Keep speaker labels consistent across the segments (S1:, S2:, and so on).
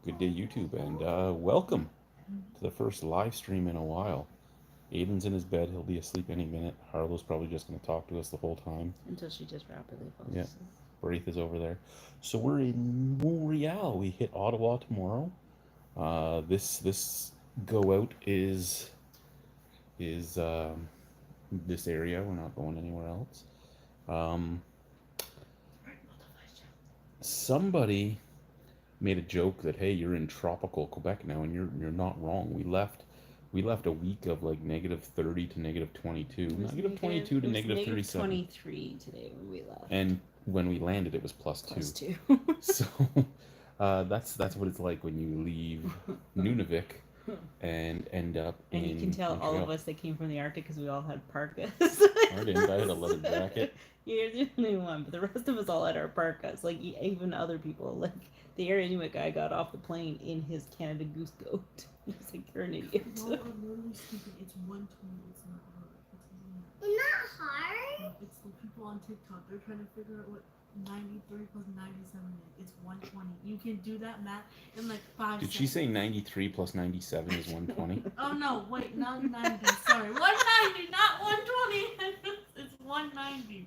S1: Good day, YouTube, and welcome to the first live stream in a while. Aiden's in his bed. He'll be asleep any minute. Harlow's probably just going to talk to us the whole time.
S2: Until she just rapidly falls
S1: Yeah.
S2: asleep.
S1: Braith is over there. So we're in Montreal. We hit Ottawa tomorrow. This go out is this area. We're not going anywhere else. Um, Somebody made a joke that hey, you're in tropical Quebec now, and you're not wrong. We left a week of like -30 to -22, -22 to
S2: It was negative
S1: -37,
S2: 23 today when we left.
S1: and when we landed, it was +2.
S2: Plus two.
S1: So that's what it's like when you leave Nunavik and end up
S2: And
S1: in
S2: you can tell all
S1: Montreal.
S2: of us that came from the Arctic because we all had parkas.
S1: I didn't. I had a leather jacket.
S2: You're the only one, but the rest of us all had our parkas. Like even other people, like the Air Inuit guy got off the plane in his Canada Goose coat. He's like, "You're an idiot."
S3: No, I'm literally stupid. It's 120. It's not hard.
S4: It's not hard.
S3: It's the people on TikTok. They're trying to figure out what 93 plus 97 is. It's 120. You can do that math in like 5
S1: Did
S3: seconds.
S1: she say 93 plus 97 is 120?
S3: Oh no, wait, not 90. Sorry, 190, not 120. It's 190.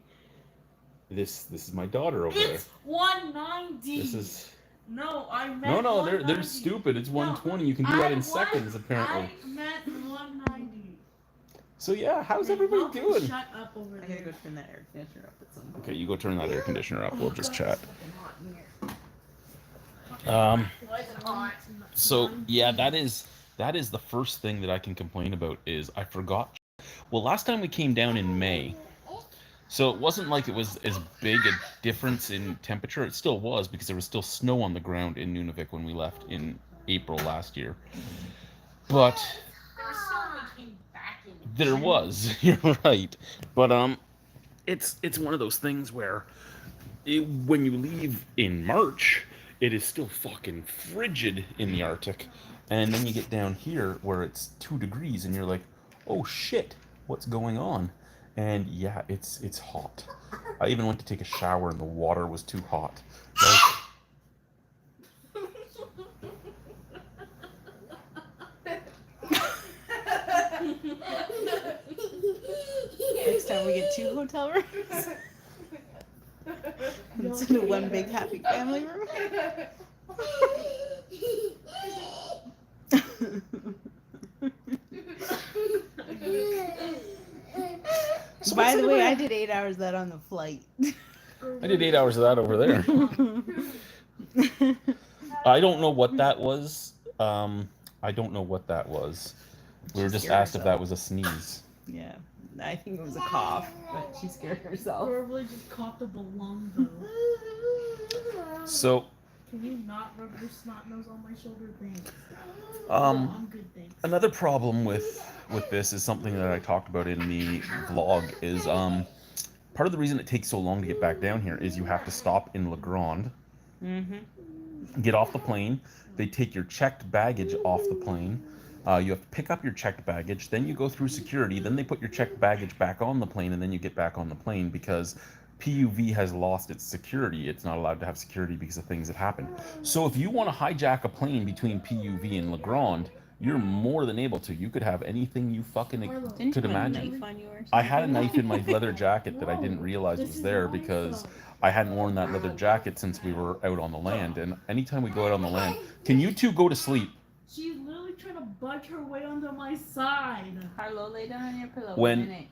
S1: This is my daughter over there.
S3: It's 190.
S1: This is
S3: No, I meant
S1: no, they're
S3: 190.
S1: stupid. It's
S3: No,
S1: 120. You can do that in
S3: I
S1: seconds, apparently.
S3: I meant 190.
S1: So yeah, how's
S3: Hey,
S1: everybody
S3: Malcolm,
S1: doing?
S3: Shut up over
S2: I
S3: there.
S2: gotta go turn that air conditioner up at some point.
S1: Okay, you go turn that air conditioner up. We'll just chat.
S3: It's fucking hot in here.
S4: Why is it hot?
S1: So yeah, that is the first thing that I can complain about is I forgot. Well, last time we came down in May, so it wasn't like it was as big a difference in temperature. It still was because there was still snow on the ground in Nunavik when we left in April last year. But there was, you're right. But it's one of those things where when you leave in March, it is still fucking frigid in the Arctic, and then you get down here where it's 2 degrees, and you're like, oh shit, what's going on? And yeah, it's hot. I even went to take a shower, and the water was too hot. Like,
S2: Next time we get 2 hotel rooms. Instead of one big happy family room.
S1: so
S2: By
S1: what's
S2: the way, I
S1: everybody-
S2: did 8 hours of that on the flight.
S1: I did 8 hours of that over there. I don't know what that was. I don't know what that was. We were just
S2: Scared
S1: asked if
S2: herself.
S1: that was a sneeze.
S2: Yeah, I think it was a cough, but she scared herself.
S3: Probably just coughed up a lung though.
S1: So,
S3: Can you not rub your snot nose on my shoulder? Thanks.
S1: um,
S3: I'm good, thanks.
S1: another problem with this is something that I talked about in the vlog is part of the reason it takes so long to get back down here is you have to stop in La Grande, get off the plane. They take your checked baggage off the plane. You have to pick up your checked baggage, then you go through security, then they put your checked baggage back on the plane, and then you get back on the plane because PUV has lost its security. It's not allowed to have security because of things that happen. So if you want to hijack a plane between PUV and La Grande, you're more than able to. You could have anything you fucking
S2: Didn't
S1: could
S2: you have a
S1: imagine.
S2: knife on yours?
S1: I had a knife in my leather jacket that I didn't realize was there because I hadn't worn that leather jacket since we were out on the land. And anytime we go out on the land, can you two go to sleep?
S3: She's literally trying to budge her way onto my side.
S2: Harlow, lay down on your pillow.
S1: When-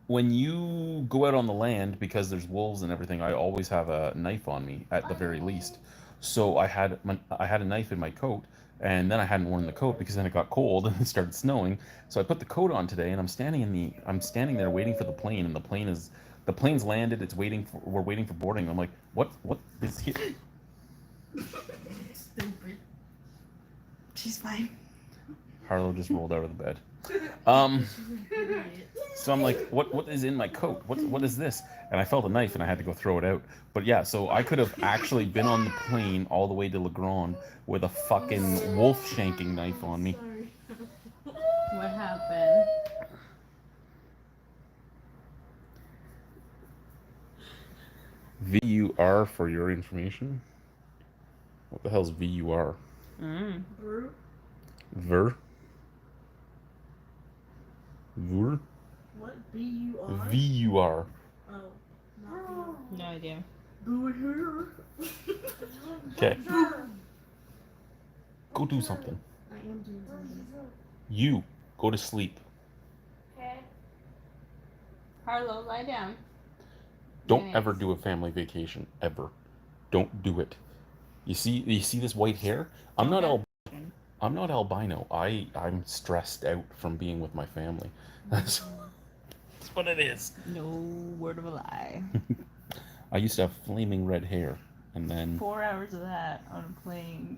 S1: When you go out on the land, because there's wolves and everything, I always have a knife on me at the very least. So I had a knife in my coat, and then I hadn't worn the coat because then it got cold and it started snowing. So I put the coat on today, and I'm standing there waiting for the plane, and the plane's landed. We're waiting for boarding. I'm like, what is here?
S3: Stupid.
S2: She's fine.
S1: Harlow just rolled out of the bed.
S3: She's an idiot.
S1: So I'm like, what is in my coat? What is this? And I felt a knife and I had to go throw it out. But yeah, so I could have actually been on the plane all the way to La Grande with a fucking wolf shanking knife on me.
S3: Sorry.
S2: What happened?
S1: VUR for your information. What the hell's VUR?
S3: Brute.
S1: Ver. Vur.
S3: What? B-U-R?
S1: V-U-R.
S3: Oh. Not
S2: No idea.
S3: Boo.
S1: Okay. Go do something.
S3: I am doing something.
S1: You go to sleep.
S4: Okay.
S2: Harlow, lie down.
S1: Don't
S2: Yes.
S1: ever do a family vacation ever. Don't do it. You see this white hair? I'm not albino. I'm stressed out from being with my family. That's what it is.
S2: No word of a lie.
S1: I used to have flaming red hair, and then
S2: 4 hours of that on a plane.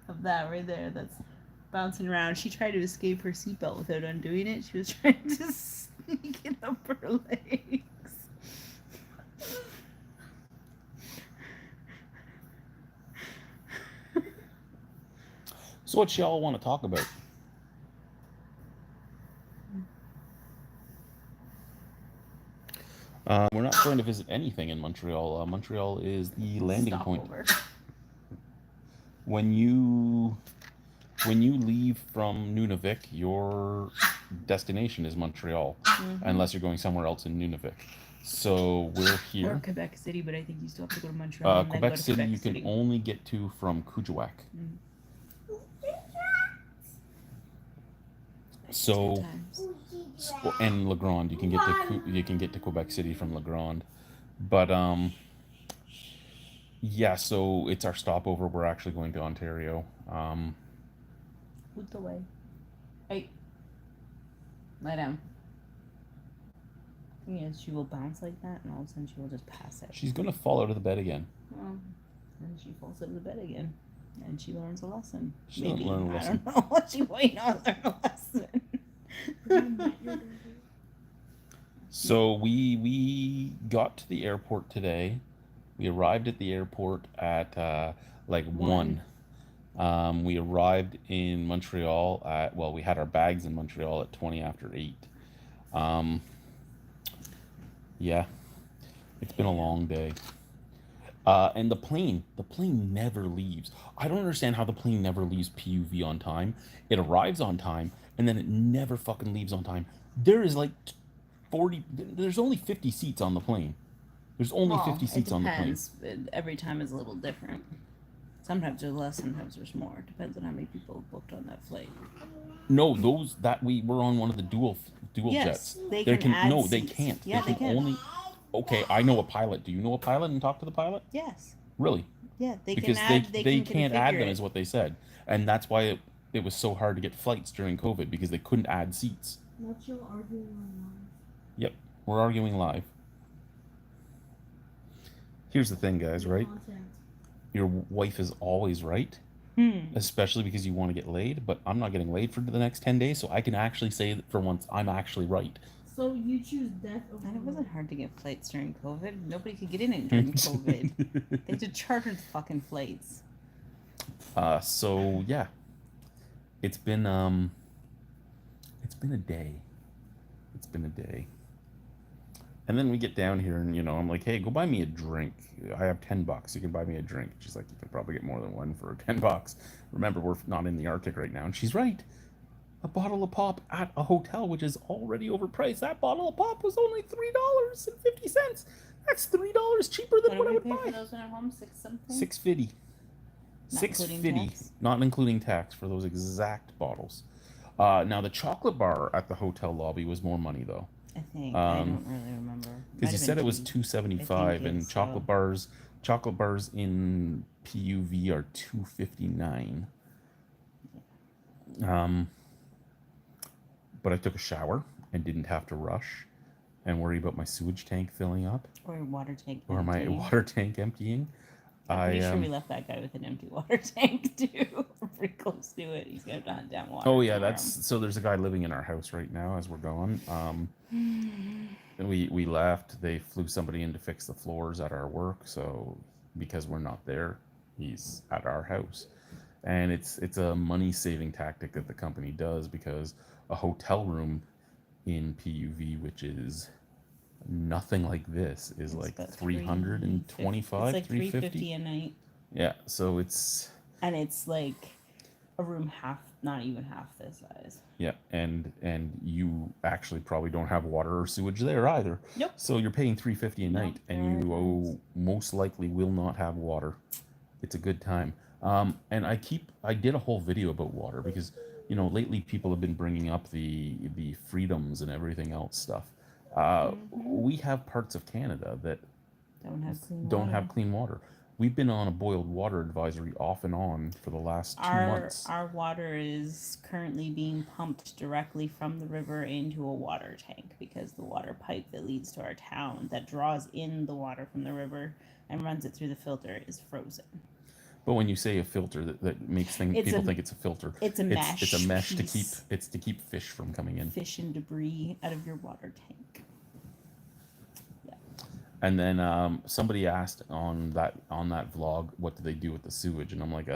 S2: Of that right there, that's bouncing around. She tried to escape her seatbelt without undoing it. She was trying to sneak it up her legs.
S1: so what y'all want to talk about? We're not going to visit anything in Montreal. Montreal is the landing point.
S2: Stopover.
S1: When you leave from Nunavik, your destination is Montreal, unless you're going somewhere else in Nunavik. So we're
S2: Or
S1: here.
S2: Quebec City, but I think you still have to go to Montreal. And then
S1: Quebec
S2: go to
S1: City
S2: Quebec
S1: you can
S2: City.
S1: only get to from Kuujjuaq. So
S2: Good times.
S1: and La Grande, you can get to Quebec City from La Grande, but yeah. So it's our stopover. We're actually going to Ontario.
S2: Put the way. Hey. Lie down. Thing is, she will bounce like that, and all of a sudden she will just pass out.
S1: She's gonna fall out of the bed again.
S2: Well, then she falls out of the bed again, and she learns a lesson.
S1: She doesn't learn a lesson.
S2: I don't know. She might not learn a lesson.
S1: So we got to the airport today. We arrived at the airport at like 1. We arrived in Montreal at, well, we had our bags in Montreal at 20 after 8. Yeah, it's been a long day. And the plane never leaves. I don't understand how the plane never leaves PUV on time. It arrives on time, and then it never fucking leaves on time. There is like 40, there's only 50 seats on the plane. There's only 50 seats on the plane.
S2: Every time is a little different. Sometimes there's less, sometimes there's more. It depends on how many people booked on that flight.
S1: No, we were on one of the dual
S2: Yes,
S1: jets.
S2: they can add
S1: no, they
S2: seats.
S1: can't.
S2: Yeah, they can.
S1: only. Okay, I know a pilot. Do you know a pilot and talk to the pilot?
S2: Yes.
S1: Really?
S2: Yeah, they
S1: Because
S2: can add.
S1: they can't add
S2: configure
S1: them,
S2: it.
S1: is what they said, and that's why it was so hard to get flights during COVID, because they couldn't add seats.
S3: Not you arguing online.
S1: Yep, we're arguing live. Here's the thing, guys. Right?
S3: Content.
S1: Your wife is always right, especially because you want to get laid. But I'm not getting laid for the next 10 days, so I can actually say that for once I'm actually right.
S3: So you choose death over.
S2: And it wasn't hard to get flights during COVID. Nobody could get in it during COVID. They had to charter the fucking flights.
S1: So yeah, it's been a day. It's been a day. And then we get down here, and I'm like, hey, go buy me a drink. I have $10. You can buy me a drink. She's like, you can probably get more than one for $10. Remember, we're not in the Arctic right now, and she's right. A bottle of pop at a hotel, which is already overpriced. That bottle of pop was only $3.50. That's $3 cheaper than what I would
S2: pay
S1: buy.
S2: for those at home? $6 something.
S1: $6.50.
S2: Not including
S1: $6.50,
S2: tax?
S1: not including tax, for those exact bottles. Now the chocolate bar at the hotel lobby was more money though,
S2: I think I don't really remember.
S1: because you said it was
S2: $2.
S1: $2.75, and
S2: it's
S1: chocolate bars in PUV are $2.59. But I took a shower and didn't have to rush and worry about my sewage tank filling up
S2: Or your water tank.
S1: or my
S2: emptying.
S1: water tank emptying.
S2: I'm pretty sure we left that guy with an empty water tank too. We're pretty close to it. He's gonna hunt down water.
S1: Oh yeah,
S2: for
S1: so there's a guy living in our house right now as we're going. And we left. They flew somebody in to fix the floors at our work. So because we're not there, he's at our house, and it's a money saving tactic that the company does, because a hotel room in PUV, which is nothing like this, is
S2: It's
S1: like
S2: about
S1: 325,
S2: It's like
S1: 350.
S2: $350 a night.
S1: Yeah, so it's
S2: And it's like a room half, not even half this size.
S1: yeah, and you actually probably don't have water or sewage there either.
S2: Nope.
S1: So you're paying $3.50 a
S3: Nope,
S1: night, and
S3: there
S1: you
S3: is.
S1: most likely will not have water. It's a good time. And I did a whole video about water because lately people have been bringing up the freedoms and everything else stuff. We have parts of Canada that
S2: Don't have clean
S1: don't
S2: water.
S1: have clean water. We've been on a boiled water advisory off and on for the last 2 months.
S2: Our water is currently being pumped directly from the river into a water tank because the water pipe that leads to our town that draws in the water from the river and runs it through the filter is frozen.
S1: But when you say a filter, that makes people think it's a filter.
S2: It's a mesh.
S1: It's a mesh
S2: piece.
S1: to keep fish from coming in.
S2: Fish and debris out of your water tank.
S1: And then somebody asked on that vlog, what do they do with the sewage? And I'm like,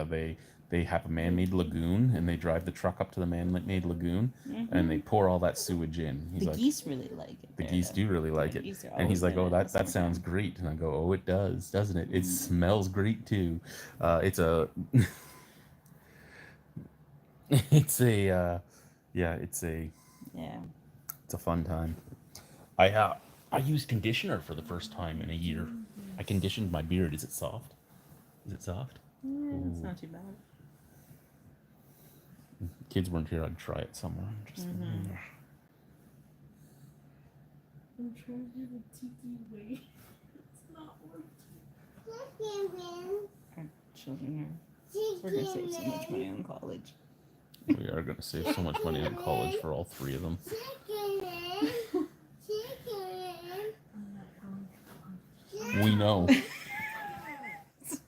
S1: they have a man-made lagoon, and they drive the truck up to the man-made lagoon, and they pour all that sewage in. He's
S2: The
S1: like,
S2: geese really like it.
S1: the
S2: there,
S1: geese
S2: though.
S1: do really like
S2: The
S1: it.
S2: geese are
S1: And he's
S2: always
S1: like,
S2: in
S1: oh,
S2: it
S1: that
S2: this
S1: sounds
S2: summertime.
S1: great. And I go, oh, it does, doesn't it? It smells great too. It's a it's a yeah, it's a fun time. I used conditioner for the first time in a year. I conditioned my beard. Is it soft? Is it soft?
S2: Yeah, it's not too bad.
S1: Kids weren't here. I'd try it somewhere.
S3: I'm trying to do the tiki way. It's not working.
S2: Our children are. We're gonna save so much money on college.
S1: We are going to save so much money on college for all three of them. We know.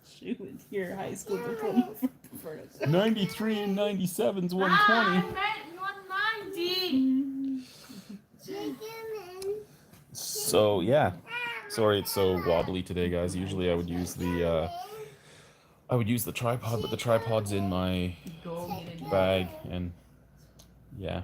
S2: Shoot, with your high school diploma for
S1: 93 and 97's 120.
S3: I meant 190.
S1: So yeah, sorry it's so wobbly today, guys. Usually I would use the tripod, but the tripod's in my bag, and yeah,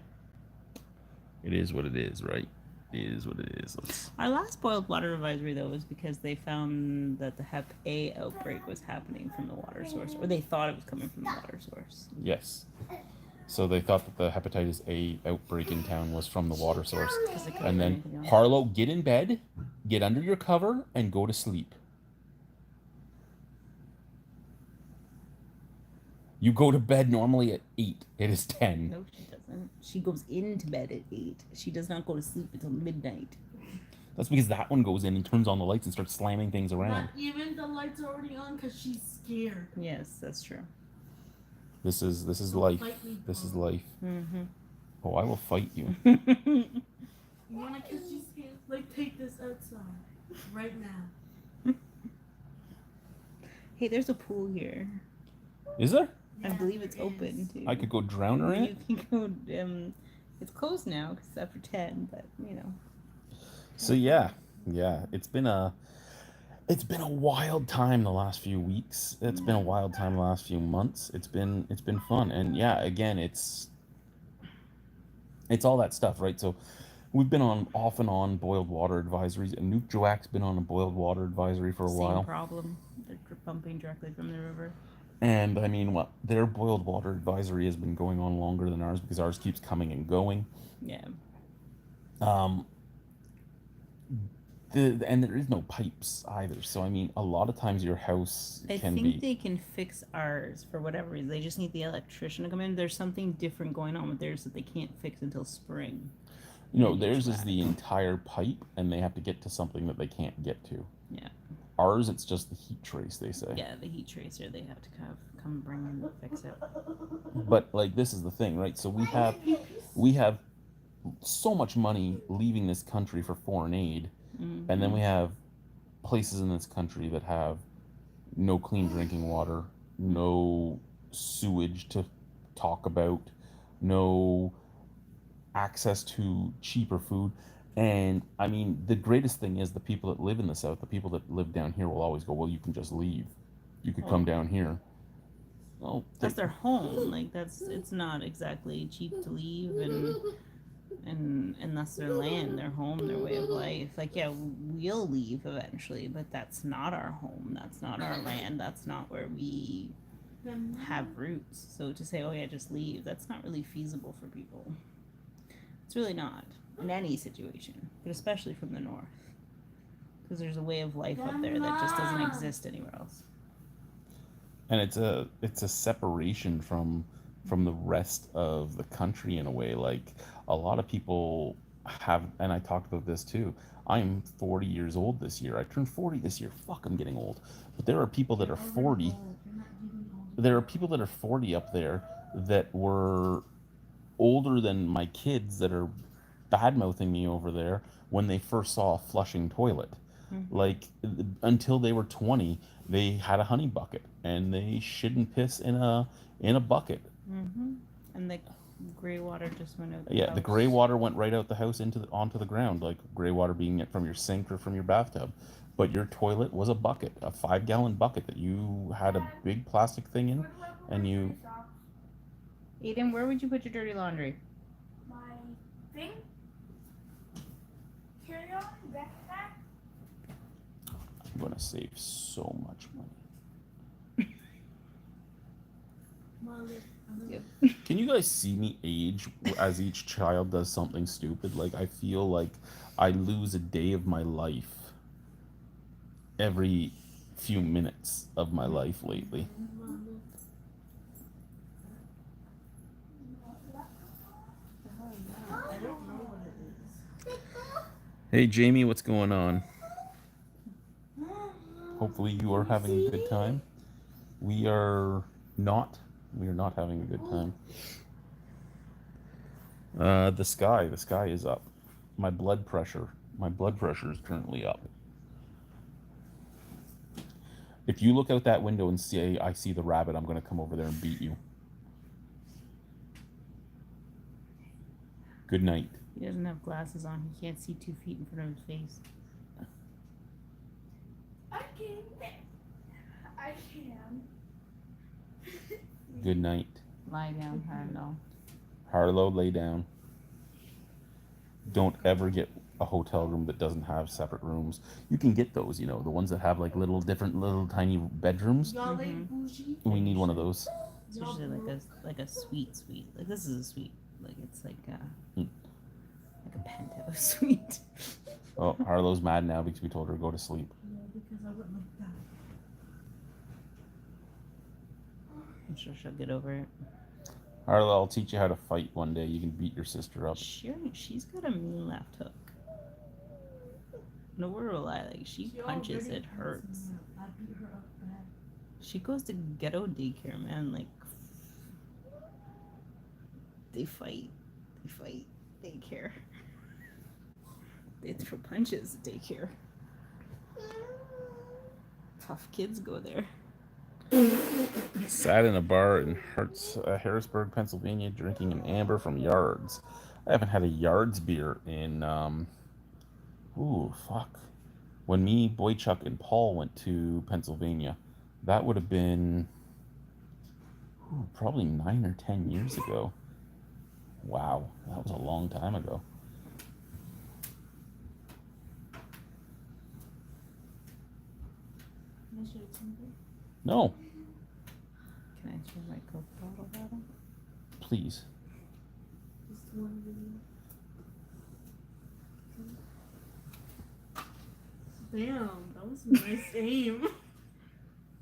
S1: it is what it is, right? It is what it is.
S2: Our last boiled water advisory, though, was because they found that the Hep A outbreak was happening from the water source, or they thought it was coming from the water source.
S1: Yes. So they thought that the hepatitis A outbreak in town was from the water source. And then, Harlow, get in bed, get under your cover, and go to sleep. You go to bed normally at 8. It is 10.
S2: No, she doesn't. She goes into bed at 8. She does not go to sleep until midnight.
S1: That's because that one goes in and turns on the lights and starts slamming things around.
S3: Not even the lights are already on because she's scared.
S2: Yes, that's true.
S1: This is
S3: Don't
S1: life.
S3: fight me,
S1: This is
S3: Paul.
S1: life.
S2: Mm-hmm.
S1: Oh, I will fight you.
S3: You wanna catch these hands? Like, take this outside. Right now.
S2: Hey, there's a pool here.
S1: Is there?
S2: I
S3: Yeah,
S2: believe it's
S3: there
S2: open,
S3: is.
S2: too.
S1: I could go drown her in it?
S2: You can go, it's closed now because it's after 10, but, you know.
S1: So yeah, it's been a wild time the last few weeks. It's been a wild time the last few months. It's been fun, and yeah, again, it's all that stuff, right? So we've been on off and on boiled water advisories, and Nuke Joak's been on a boiled water advisory for a while.
S2: Same problem. They're pumping directly from the river.
S1: And I mean, their boiled water advisory has been going on longer than ours because ours keeps coming and going.
S2: Yeah.
S1: And there is no pipes either. So I mean, a lot of times your house
S2: I
S1: can
S2: think
S1: be.
S2: they can fix ours for whatever reason. They just need the electrician to come in. There's something different going on with theirs that they can't fix until spring.
S1: Theirs is the entire pipe, and they have to get to something that they can't get to.
S2: Yeah.
S1: Ours, it's just the heat trace, they say.
S2: Yeah, the heat tracer they have to kind of come bring in and fix it.
S1: But like, this is the thing, right? So we have so much money leaving this country for foreign aid, and then we have places in this country that have no clean drinking water, no sewage to talk about, no access to cheaper food. And I mean, the greatest thing is the people that live in the South, the people that live down here will always go, well, you can just leave. You could come down here. Well,
S2: That's their home. Like, it's not exactly cheap to leave, and and that's their land, their home, their way of life. Like, yeah, we'll leave eventually, but that's not our home. That's not our land. That's not where we have roots. So to say, oh yeah, just leave, that's not really feasible for people. It's really not in any situation, but especially from the north, because there's a way of life up there that just doesn't exist anywhere else.
S1: And it's a separation from the rest of the country in a way. Like a lot of people have, and I talked about this too. I'm 40 years old this year. I turned 40 this year. Fuck, I'm getting old. But there are people that are 40. There are people that are 40 up there that were older than my kids that are bad mouthing me over there when they first saw a flushing toilet. Like until they were 20, they had a honey bucket and they shouldn't piss in a bucket.
S2: And the gray water just went out.
S1: Yeah, the gray water went right out the house onto the ground, like gray water being it from your sink or from your bathtub. But your toilet was a bucket, a 5-gallon bucket that you had a big plastic thing in, and you.
S2: Aiden, where would you put your dirty laundry?
S4: My thing. Carry on backpack.
S1: I'm gonna save so much money. Can you guys see me age as each child does something stupid? Like I feel like I lose a day of my life every few minutes of my life lately. Hey Jamie, what's going on? Hopefully you are having a good time. We are not having a good time. The sky is up. My blood pressure is currently up. If you look out that window and say I see the rabbit, I'm going to come over there and beat you. Good night.
S2: He doesn't have glasses on. He can't see 2 feet in front of his face.
S4: I can.
S1: Good night.
S2: Lie down, Harlow.
S1: Harlow, lay down. Don't ever get a hotel room that doesn't have separate rooms. You can get those, the ones that have like little tiny bedrooms. We need one of those.
S2: It's usually like a suite. Like this is a suite. Like it's like a penthouse suite.
S1: Oh, Harlow's mad now because we told her to go to sleep.
S3: Yeah, because I wouldn't like that.
S2: I'm sure she'll get over it.
S1: Harlow, I'll teach you how to fight one day. You can beat your sister up.
S2: She's got a mean left hook. No word will lie. Like she punches, it hurts.
S3: I beat her up bad.
S2: She goes to ghetto daycare, man. Like they fight daycare. They throw punches at daycare. Tough kids go there.
S1: Sat in a bar in Harrisburg, Pennsylvania, drinking an amber from Yards. I haven't had a Yards beer in, when me, Boychuk, and Paul went to Pennsylvania, that would have been, probably 9 or 10 years ago. Wow, that was a long time ago. No.
S2: Can I turn my Coke bottle at him?
S1: Please.
S3: Just one video. Damn, that was a nice aim.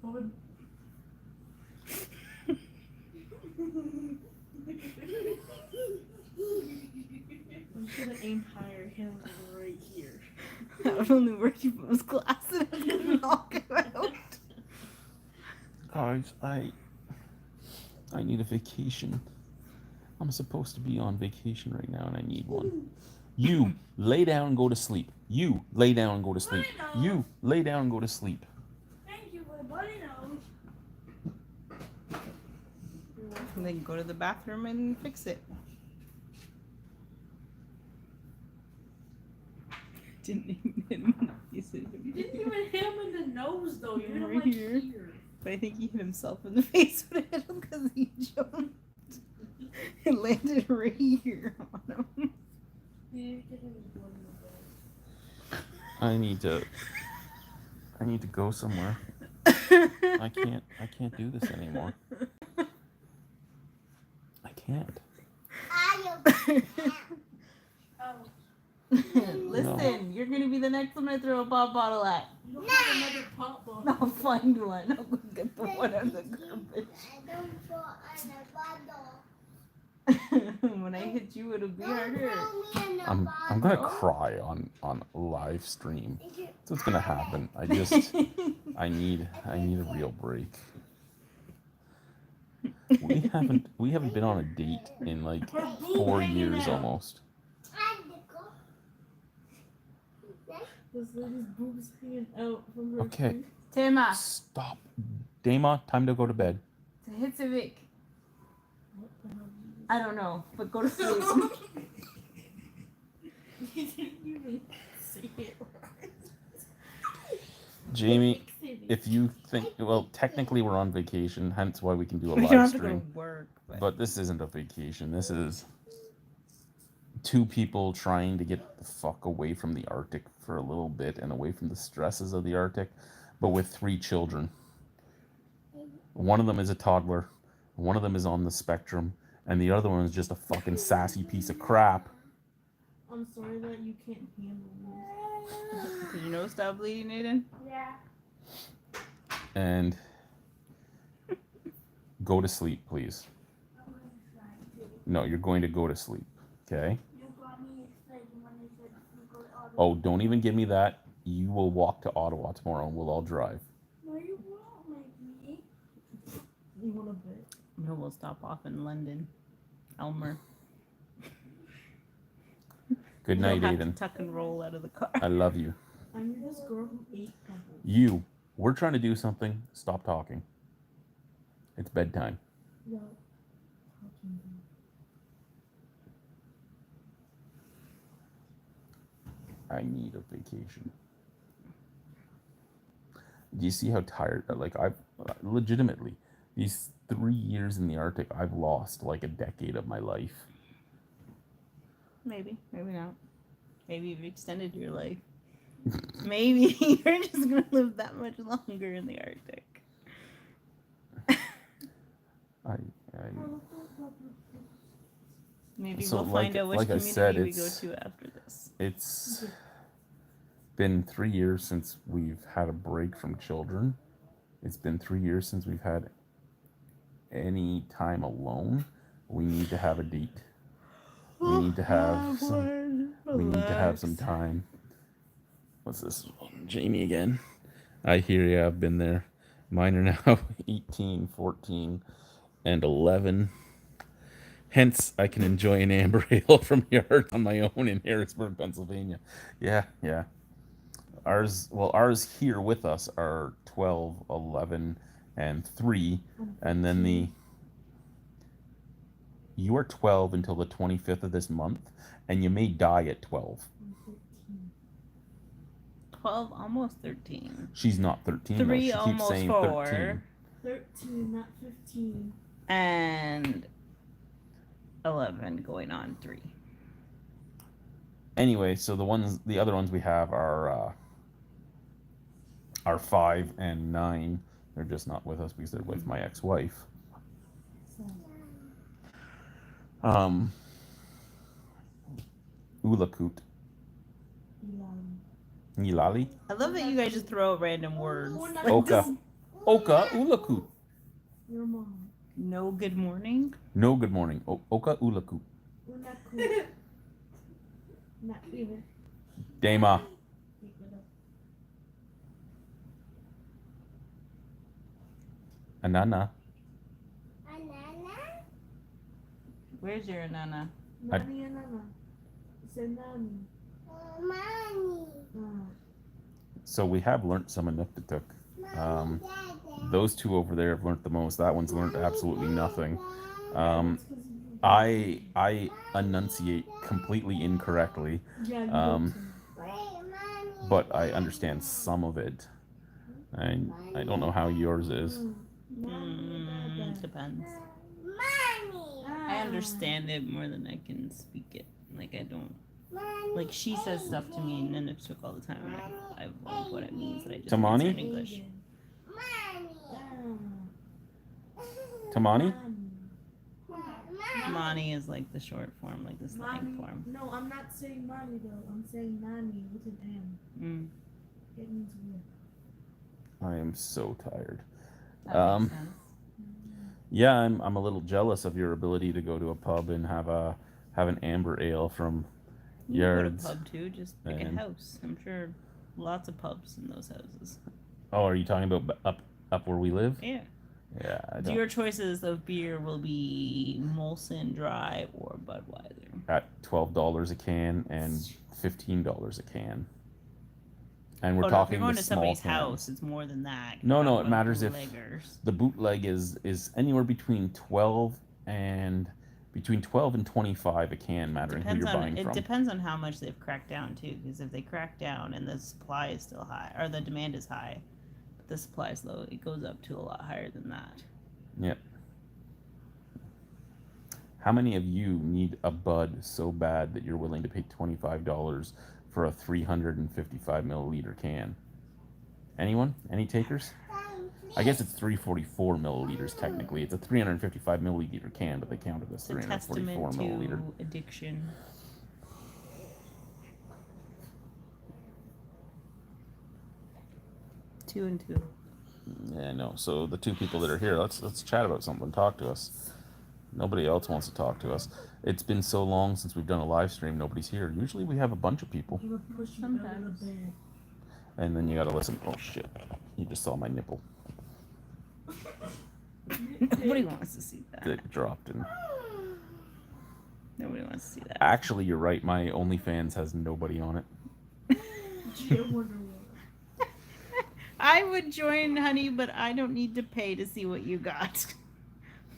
S3: What would... I should have aimed higher. Him right here.
S2: I was only working from his glass and I didn't knock him out.
S1: Guys, I need a vacation. I'm supposed to be on vacation right now and I need one. You lay down and go to sleep. You lay down and go to sleep.
S4: Rhino.
S1: You lay down and go to sleep.
S4: Thank you, my buddy knows.
S2: And then go to the bathroom and fix it. Didn't even hit him in the face.
S3: You didn't even hit him in the nose though. You hit him
S2: Right
S3: like
S2: here.
S3: here.
S2: But I think he hit himself in the face when it hit him because he jumped. It landed right here on him.
S1: I need to go somewhere. I can't do this anymore. I can't.
S2: Listen, you're gonna be the next one I throw a pop bottle at.
S3: You don't have another pop ball.
S2: I'll find one. I'll go get the one on the garbage. When I hit you, it'll be harder.
S1: I'm gonna cry on live stream. That's what's gonna happen. I need a real break. We haven't been on a date in like 4 years almost.
S3: This lady's boobs hanging out from her.
S1: Okay.
S3: feet.
S2: Tema,
S1: Stop. Dama, time to go to bed.
S2: hit Civic.
S3: What the hell is this?
S2: I don't know, but go to sleep.
S3: You didn't even say it right.
S1: Jamie, if you think, well, technically we're on vacation, hence why we can do a
S2: We don't
S1: live
S2: have to go
S1: stream.
S2: to work,
S1: But this isn't a vacation. This is two people trying to get the fuck away from the Arctic for a little bit and away from the stresses of the Arctic, but with 3 children. One of them is a toddler, one of them is on the spectrum, and the other one is just a fucking sassy piece of crap.
S3: I'm sorry that you can't handle this.
S2: Did you know stop bleeding, Aiden?
S4: Yeah.
S1: And go to sleep, please.
S4: I'm gonna try to.
S1: No, you're going to go to sleep, okay?
S4: You got me excited when they said you go to Ottawa.
S1: Oh, don't even give me that. You will walk to Ottawa tomorrow and we'll all drive.
S4: No, you won't make me.
S3: You want to bet?
S2: No, we'll stop off in London. Elmer.
S1: Good
S2: You
S1: night,
S2: don't have to
S1: Aiden.
S2: tuck and roll out of the car.
S1: I love you.
S3: I'm this girl who ate pebbles.
S1: You, we're trying to do something. Stop talking. It's bedtime.
S3: Yeah.
S1: I need a vacation. Do you see how tired? Like I've legitimately these 3 years in the Arctic, I've lost like a decade of my life.
S2: Maybe, maybe not. Maybe you've extended your life. Maybe you're just gonna live that much longer in the Arctic.
S1: I
S2: Maybe
S1: So,
S2: we'll
S1: like-
S2: find out which
S1: like I
S2: community
S1: said,
S2: we go
S1: it's-
S2: to after this.
S1: It's been 3 years since we've had a break from children. It's been 3 years since we've had any time alone. We need to have a date. We need to have some time. What's this? Jamie again. I hear you. I've been there. Mine are now 18, 14, and 11. Hence, I can enjoy an amber ale from yard on my own in Harrisburg, Pennsylvania. Yeah. Ours here with us are 12, 11, and 3. And then you are 12 until the 25th of this month, and you may die at 12.
S3: I'm 13.
S2: 12, almost 13.
S1: She's not 13.
S2: 3,
S1: though. She keeps
S2: almost
S1: saying
S2: 4.
S1: 13.
S3: 13, not 15.
S2: And 11 going on 3.
S1: Anyway, so the other ones we have are 5 and 9. They're just not with us because they're with my ex-wife. Ulakut. Nilali.
S2: I love that you guys just throw out random words. Like
S1: Oka.
S2: this-
S1: Oka Ulakut.
S3: Your mom.
S2: No good morning.
S1: No good morning. Oka Ulakut.
S3: We're not cool. Not even.
S1: Dema.
S3: Pick it up.
S1: Anana.
S2: Where's your nana?
S3: Nani and Nana. Say Nani.
S1: So we have learnt some Inuktitut. Those two over there have learnt the most. That one's learnt absolutely nothing. I enunciate completely incorrectly,
S3: Yeah, you
S1: um,
S3: don't.
S1: but I understand some of it. I don't know how yours is.
S2: Depends. I understand it more than I can speak it. Like I don't Like, she says stuff to me in Nipsuk all the time, and I learned what it means, that I just
S1: Tamani?
S2: answer in English.
S1: Tamani?
S2: Mani is like the short form, like the slang form.
S3: No, I'm not saying mommy though. I'm saying nanny with an M. It means weird.
S1: I am so tired.
S2: That makes sense.
S1: Yeah, I'm a little jealous of your ability to go to a pub and have an amber ale from
S2: You can go to
S1: Yards.
S2: pub too, just pick a
S1: and-
S2: house. I'm sure lots of pubs in those houses.
S1: Oh, are you talking about up where we live?
S2: Yeah.
S1: Yeah, I don't.
S2: Your choices of beer will be Molson Dry or Budweiser.
S1: At $12 a can and $15 a can. And we're
S2: Oh, no, if
S1: talking
S2: you're going
S1: the
S2: to
S1: small
S2: somebody's
S1: cans.
S2: house, it's more than that.
S1: No,
S2: You're
S1: no,
S2: talking
S1: it
S2: about
S1: matters if
S2: bootleggers.
S1: the bootleg is anywhere between 12 and 25 a can, mattering who you're buying
S2: It
S1: from.
S2: depends on how much they've cracked down too, because if they crack down and the supply is still high, or the demand is high, but the supply is low, it goes up to a lot higher than that.
S1: Yep. How many of you need a bud so bad that you're willing to pay $25 for a 355 milliliter can? Anyone? Any takers? I guess it's 344 milliliters technically. It's a 355 milliliter can, but they count it as
S2: It's a
S1: 344
S2: testament
S1: milliliter.
S2: to addiction. Two and two.
S1: Yeah, no. So the two people that are here, let's chat about something. Talk to us. Nobody else wants to talk to us. It's been so long since we've done a live stream. Nobody's here. Usually we have a bunch of people,
S3: You were pushing out of the
S2: Sometimes.
S3: bed.
S1: and then you gotta listen. Oh shit! You just saw my nipple.
S2: Nobody wants to see that.
S1: It dropped, and
S2: Nobody wants to see that.
S1: actually, you're right. My OnlyFans has nobody on it.
S3: Geo Wonder Woman.
S2: I would join, honey, but I don't need to pay to see what you got.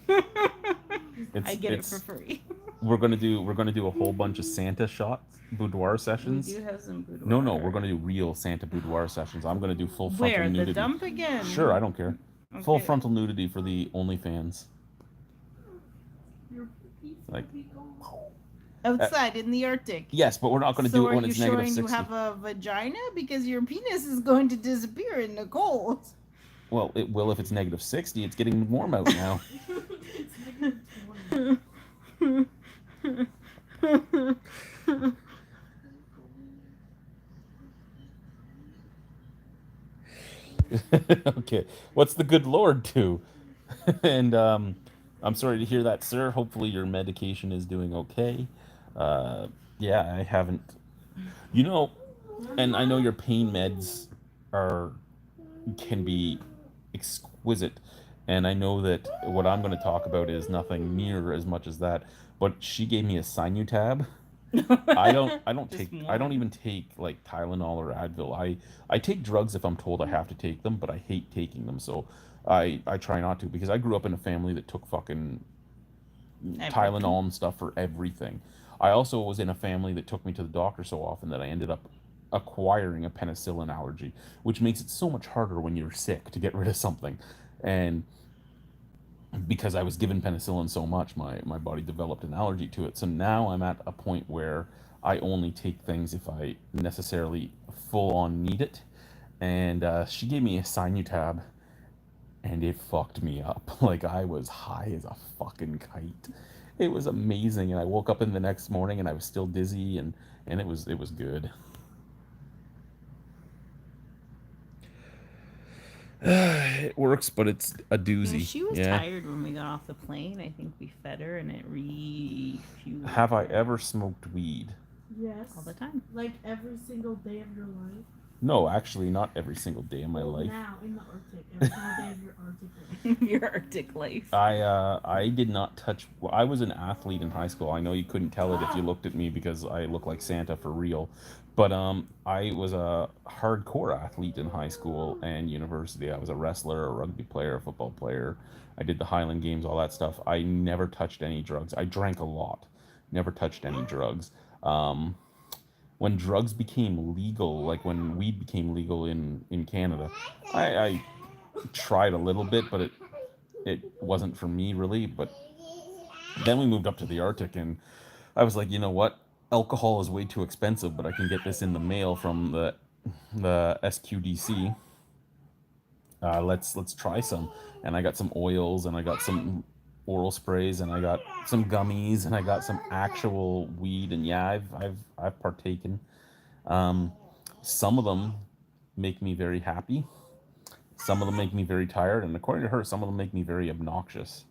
S2: I get it for free.
S1: We're gonna do a whole bunch of Santa shots, boudoir
S2: We
S1: sessions.
S2: do have some boudoir.
S1: No, we're gonna do real Santa boudoir sessions. I'm gonna do full frontal
S2: Where?
S1: nudity.
S2: The dump again?
S1: Sure, I don't care. Full
S2: Okay.
S1: frontal nudity for the OnlyFans.
S3: Your pizza
S1: Like-
S3: be gone.
S2: Outside in the Arctic.
S1: Yes, but we're not gonna
S2: So
S1: do it
S2: are
S1: when
S2: you
S1: it's negative
S2: showing
S1: 60.
S2: you have a vagina? Because your penis is going to disappear in the cold.
S1: Well, it will if it's negative 60. It's getting warm out now.
S3: It's negative 20.
S1: Okay, what's the good Lord do? And I'm sorry to hear that, sir. Hopefully your medication is doing okay. Yeah, I haven't. You know, and I know your pain meds can be exquisite, and I know that what I'm going to talk about is nothing near as much as that. But she gave me a Sinutab. I don't
S2: Just
S1: take I don't
S2: one.
S1: even take like Tylenol or Advil. I take drugs if I'm told I have to take them, but I hate taking them. So I try not to, because I grew up in a family that took fucking Tylenol and stuff for everything. I also was in a family that took me to the doctor so often that I ended up acquiring a penicillin allergy, which makes it so much harder when you're sick to get rid of something. And because I was given penicillin so much, my body developed an allergy to it. So now I'm at a point where I only take things if I necessarily full on need it. And she gave me a Sinutab, and it fucked me up. Like, I was high as a fucking kite. It was amazing, and I woke up in the next morning and I was still dizzy, and it was good. It works, but it's a doozy.
S2: Yeah, she was
S1: Yeah.
S2: tired when we got off the plane. I think we fed her and it refueled
S1: Have I
S2: her
S1: ever smoked weed?
S3: Yes.
S2: all the time.
S3: Like every single day of your life.
S1: No, actually, not every single day of my
S3: Well,
S1: life.
S3: Now in the Arctic, every single day of your Arctic life.
S2: Your Arctic life.
S1: I did not touch. Well, I was an athlete in high school. I know you couldn't tell it if you looked at me because I look like Santa for real. But I was a hardcore athlete in high school and university. I was a wrestler, a rugby player, a football player. I did the Highland Games, all that stuff. I never touched any drugs. I drank a lot. Never touched any drugs. When drugs became legal, like when weed became legal in Canada, I tried a little bit, but it wasn't for me really. But then we moved up to the Arctic, and I was like, you know what? alcohol is way too expensive, but I can get this in the mail from the SQDC. Let's try some. And I got some oils, and I got some oral sprays, and I got some gummies, and I got some actual weed. And yeah, I've partaken. Some of them make me very happy. Some of them make me very tired, and according to her, some of them make me very obnoxious.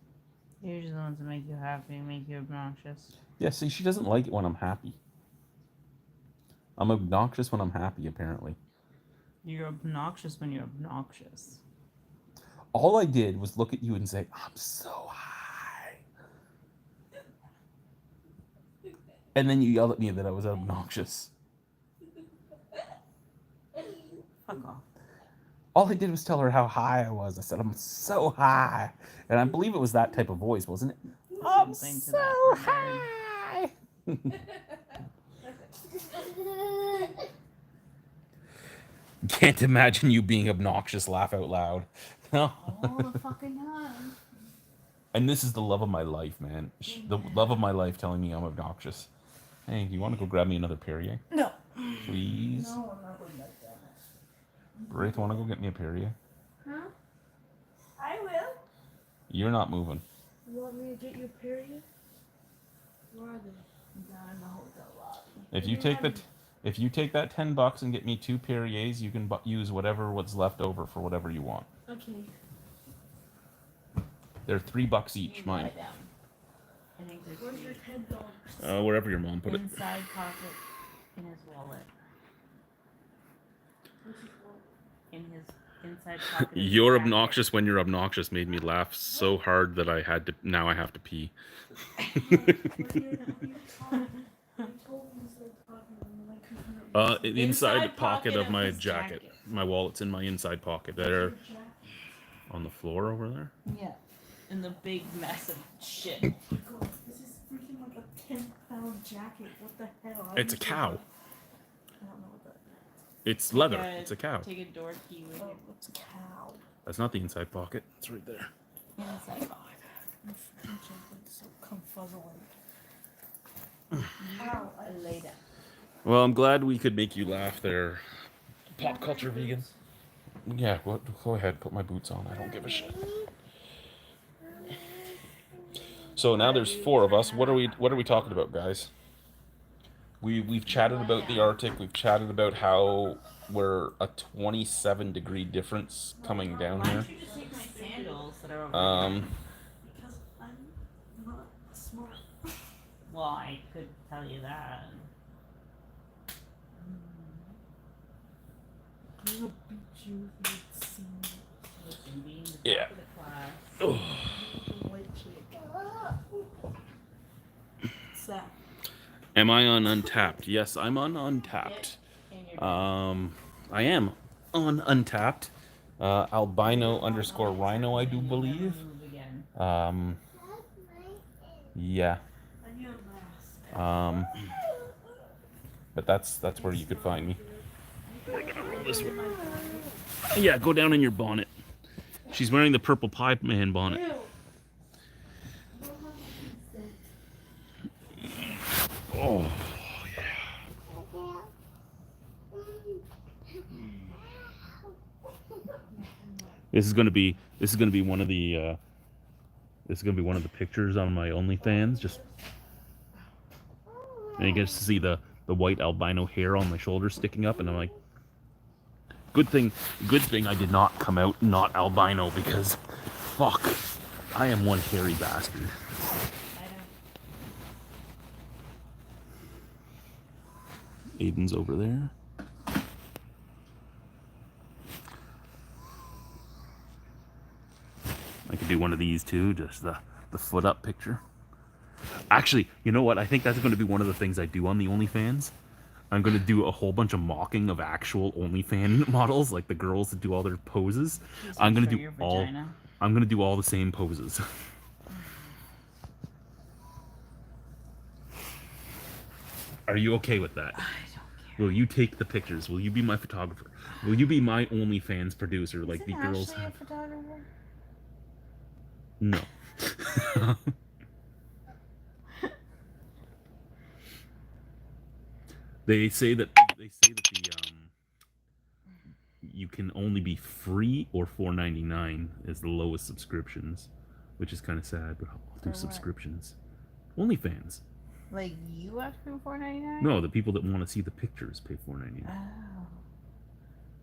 S2: Usually the ones that make you happy make you obnoxious.
S1: Yeah, see, she doesn't like it when I'm happy. I'm obnoxious when I'm happy, apparently.
S2: You're obnoxious when you're obnoxious.
S1: All I did was look at you and say, I'm so high. And then you yelled at me that I was obnoxious.
S2: Fuck off.
S1: All I did was tell her how high I was. I said, I'm so high. And I believe it was that type of voice, wasn't it? I'm
S2: Something to
S1: so
S2: that
S1: high. Can't imagine you being obnoxious. Laugh out loud. No.
S2: All the fucking time.
S1: And this is the love of my life, man. The love of my life telling me I'm obnoxious. Hey, you want to go grab me another Perrier?
S2: No.
S1: Please?
S2: No, I'm not going back down there.
S1: Wraith, want to go get me a Perrier?
S4: Huh? I will.
S1: You're not moving.
S3: You want me to get you a period? Where are they?
S2: Down in the hotel lobby.
S1: If you take that $10 and get me 2 Perriers, you can use what's left over for whatever you want.
S3: Okay.
S1: They're $3 each,
S2: You
S1: mine.
S2: lie down. I think there's
S3: Where's your $10?
S1: Wherever your mom put it.
S2: inside pocket in his wallet. In his inside pocket. of his
S1: You're
S2: jacket.
S1: obnoxious when you're obnoxious made me laugh so hard that I have to pee. Inside pocket of my
S2: his
S1: jacket. My wallet's in my inside pocket. There, on the floor over there.
S2: Yeah. In the big mess of shit.
S3: This is freaking like a 10-pound jacket. What the hell?
S1: It's a cow.
S3: I don't know what that is.
S1: It's leather.
S2: Okay,
S1: It's a cow.
S2: Take a door key with
S3: Oh,
S2: you.
S3: it's a cow.
S1: That's not the inside pocket. It's right there.
S2: Inside pocket.
S3: I'm freaking so confuzzling.
S2: Ow, I lay down.
S1: Well, I'm glad we could make you laugh there. Pop culture vegan. Yeah, go ahead. Put my boots on. I don't give a shit. So now there's 4 of us. What are we talking about, guys? We've chatted about the Arctic. We've chatted about how we're a 27-degree difference coming down
S2: Why
S1: here.
S2: don't you just take my sandals that are over there?
S3: Because I'm not smart.
S2: Well, I could tell you that.
S3: I'm gonna beat you if you see me.
S2: Listen, being the top
S1: Yeah.
S2: of the class.
S1: Oh.
S3: The white chick. What's that?
S1: Am I on Untapped? Yes, I'm on Untapped.
S2: And you're
S1: I am on Untapped. Albino _ Rhino, I do believe.
S2: move again.
S1: Yeah.
S3: I knew it last.
S1: But that's where you could find me. We're gonna roll this way. Yeah, go down in your bonnet. She's wearing the purple pie man bonnet. Oh yeah. This is gonna be one of the pictures on my OnlyFans. Just and you get to see the white albino hair on my shoulder sticking up, and I'm like, good thing I did not come out not albino, because fuck, I am one hairy bastard. Aiden's over there. I could do one of these too, just the foot up picture. Actually, you know what? I think that's going to be one of the things I do on the OnlyFans. I'm going to do a whole bunch of mocking of actual OnlyFans models, like the girls that do all their poses. I'm going to do all the same poses. Are you okay with that?
S2: I don't care.
S1: Will you take the pictures? Will you be my photographer? Will you be my OnlyFans producer, like the girls
S2: Ashley a
S1: have?
S2: photographer?
S1: No. They say that the you can only be free or $4.99 is the lowest subscriptions, which is kind of sad. But I'll do
S2: For what?
S1: subscriptions. OnlyFans.
S2: Like you have to pay $4.99?
S1: No, the people that want to see the pictures pay $4.99.
S2: Oh.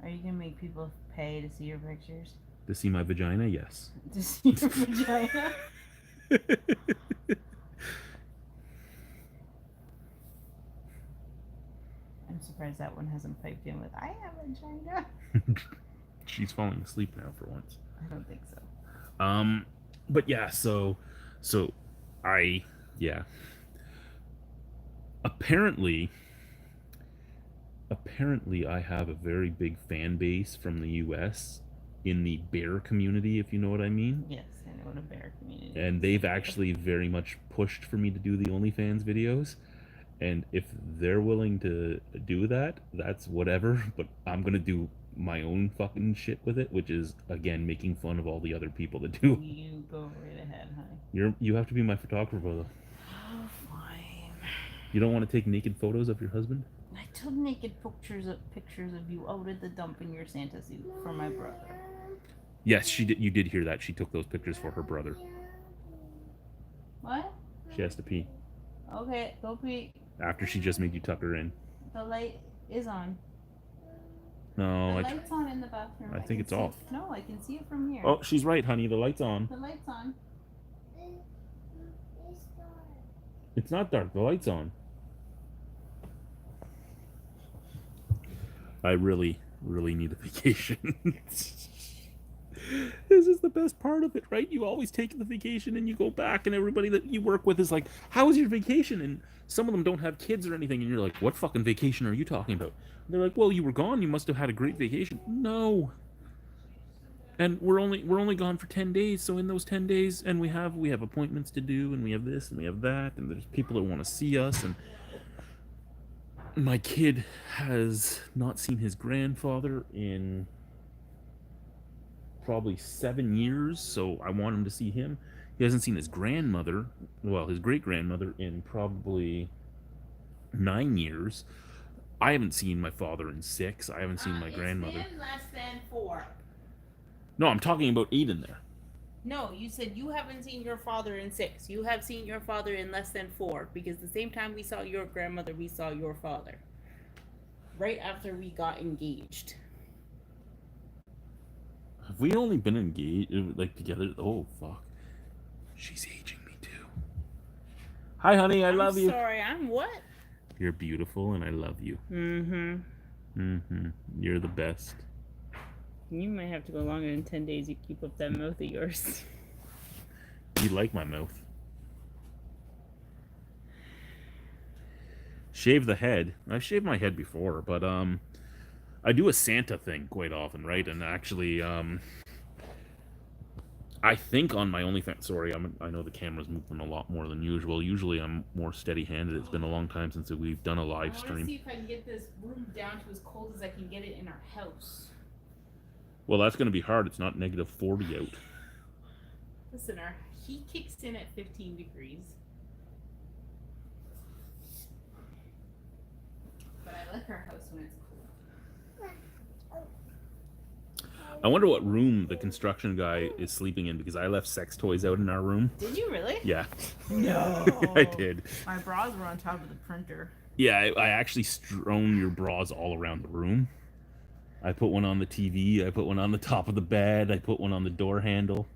S2: Are you gonna make people pay to see your pictures?
S1: To see my vagina, yes.
S2: To see your vagina? I'm surprised that one hasn't piped in with, I have a vagina.
S1: She's falling asleep now for once.
S2: I don't think so.
S1: But yeah, so apparently I have a very big fan base from the US in the bear community, if you know what I mean.
S2: Yes, I know what a bear community
S1: And
S2: is.
S1: they've actually very much pushed for me to do the OnlyFans videos. And if they're willing to do that, that's whatever. But I'm gonna do my own fucking shit with it, which is again making fun of all the other people that do.
S2: You go right ahead, honey.
S1: You have to be my photographer though.
S2: Oh, fine.
S1: You don't want to take naked photos of your husband?
S2: I took naked pictures of you out at the dump in your Santa suit for my brother.
S1: Yes, she did. You did hear that. She took those pictures for her brother.
S2: What?
S1: She has to pee
S2: Okay, go pee.
S1: after she just made you tuck her in.
S2: The light is on.
S1: No,
S2: The light's on in the bathroom.
S1: I think
S2: can
S1: it's
S2: see
S1: off.
S2: it. No, I can see it from here.
S1: Oh, she's right, honey. The light's on.
S2: The light's on.
S1: It's not dark. The light's on. I really need a vacation. This is the best part of it, right? You always take the vacation and you go back and everybody that you work with is like, how was your vacation? And some of them don't have kids or anything. And you're like, what fucking vacation are you talking about? And they're like, well, you were gone. You must have had a great vacation. No. And we're only gone for 10 days. So in those 10 days, and we have appointments to do, and we have this and we have that, and there's people that want to see us. And my kid has not seen his grandfather in probably 7 years, so I want him to see him. He hasn't seen his grandmother, well, his great-grandmother, in probably 9 years. I haven't seen my father in 6. I haven't seen my grandmother.
S2: It's been less than 4.
S1: No, I'm talking about Aiden there.
S2: No, you said you haven't seen your father in 6. You have seen your father in less than 4, because the same time we saw your grandmother, we saw your father. Right after we got engaged.
S1: Have we only been engaged, like, together? Oh, fuck. She's aging me, too. Hi, honey, I love you.
S2: Sorry, I'm what?
S1: You're beautiful, and I love you. You're the best.
S2: You might have to go longer than 10 days to keep up that mouth of yours.
S1: You like my mouth. Shave the head. I've shaved my head before, but I do a Santa thing quite often, right? And actually, I think on my OnlyFans. Sorry, I know the camera's moving a lot more than usual. Usually, I'm more steady-handed. It's been a long time since we've done a live stream.
S2: I want to see if I can get this room down to as cold as I can get it in our house.
S1: Well, that's going to be hard. It's not -40 out.
S2: Listen, our heat kicks in at 15 degrees. But I like our house when it's cold.
S1: I wonder what room the construction guy is sleeping in, because I left sex toys out in our room.
S2: Did you really?
S1: Yeah.
S2: No.
S1: I did.
S2: My bras were on top of the printer.
S1: Yeah, I actually strewn your bras all around the room. I put one on the TV, I put one on the top of the bed, I put one on the door handle.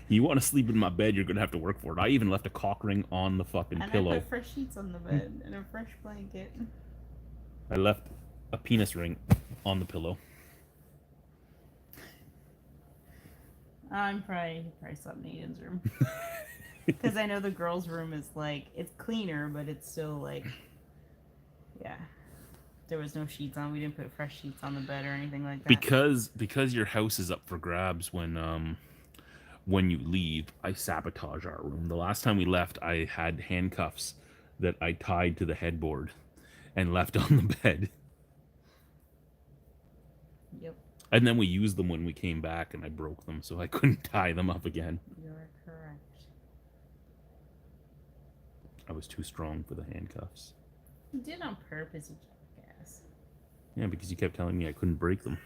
S1: You want to sleep in my bed, you're going to have to work for it. I even left a cock ring on the fucking pillow.
S2: I put fresh sheets on the bed and a fresh blanket.
S1: I left a penis ring on the pillow.
S2: I'm probably slept in Aiden's room. Because I know the girls' room is like, it's cleaner, but it's still like, yeah. There was no sheets on. We didn't put fresh sheets on the bed or anything like that.
S1: Because your house is up for grabs when you leave, I sabotage our room. The last time we left, I had handcuffs that I tied to the headboard and left on the bed.
S2: Yep.
S1: And then we used them when we came back, and I broke them, so I couldn't tie them up again.
S2: You're correct.
S1: I was too strong for the handcuffs.
S2: You did on purpose, you jackass.
S1: Yeah, because you kept telling me I couldn't break them.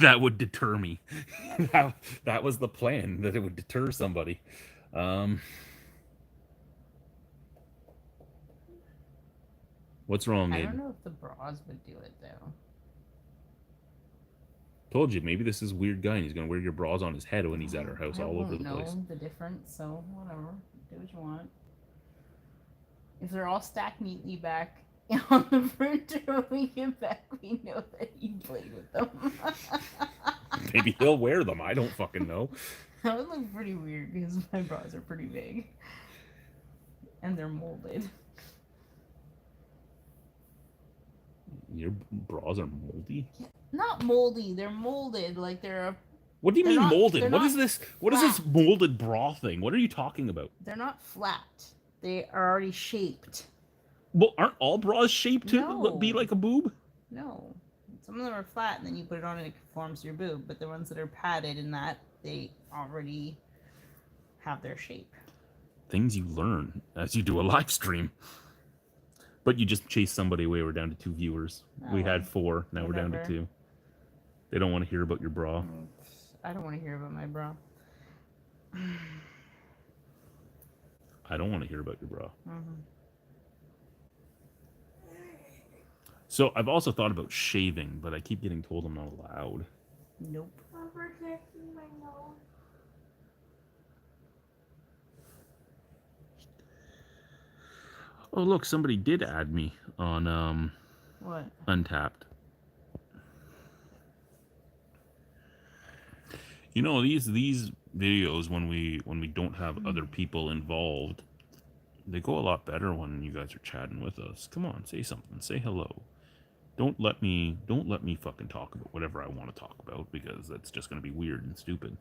S1: That would deter me. That was the plan, that it would deter somebody. What's wrong,
S2: I
S1: Abe?
S2: don't know if the bras would do it though.
S1: Told you, maybe this is a weird guy and he's gonna wear your bras on his head when he's at our house all over the place.
S2: I don't know the difference, so whatever. Do what you want. If they're all stacked neatly back on the printer when we get back, we know that you played with them.
S1: Maybe he'll wear them. I don't fucking know.
S2: That would look pretty weird because my bras are pretty big. And they're molded.
S1: Your bras are moldy?
S2: Not moldy, they're molded. Like they're a.
S1: What do you
S2: They're
S1: mean
S2: not-
S1: molded?
S2: they're
S1: What
S2: not
S1: is this? What is this molded bra thing? What are you talking about?
S2: They're not flat. They are already shaped.
S1: Well, aren't all bras shaped to
S2: No.
S1: be like a boob?
S2: No. Some of them are flat and then you put it on and it conforms to your boob. But the ones that are padded and that, they already have their shape.
S1: Things you learn as you do a live stream. But you just chased somebody away. We're down to 2 viewers. We
S2: Oh,
S1: had 4. Now we're down to
S2: whatever.
S1: 2. They don't want to hear about your bra.
S2: I don't want to hear about my bra.
S1: I don't want to hear about your bra.
S2: Mm-hmm.
S1: So I've also thought about shaving, but I keep getting told I'm not allowed.
S2: Nope.
S4: I'm protecting my nose.
S1: Oh, look, somebody did add me on
S2: What?
S1: Untapped. You know, these videos when we don't have other people involved, they go a lot better when you guys are chatting with us. Come on, say something. Say hello. Don't let me fucking talk about whatever I want to talk about, because that's just going to be weird and stupid.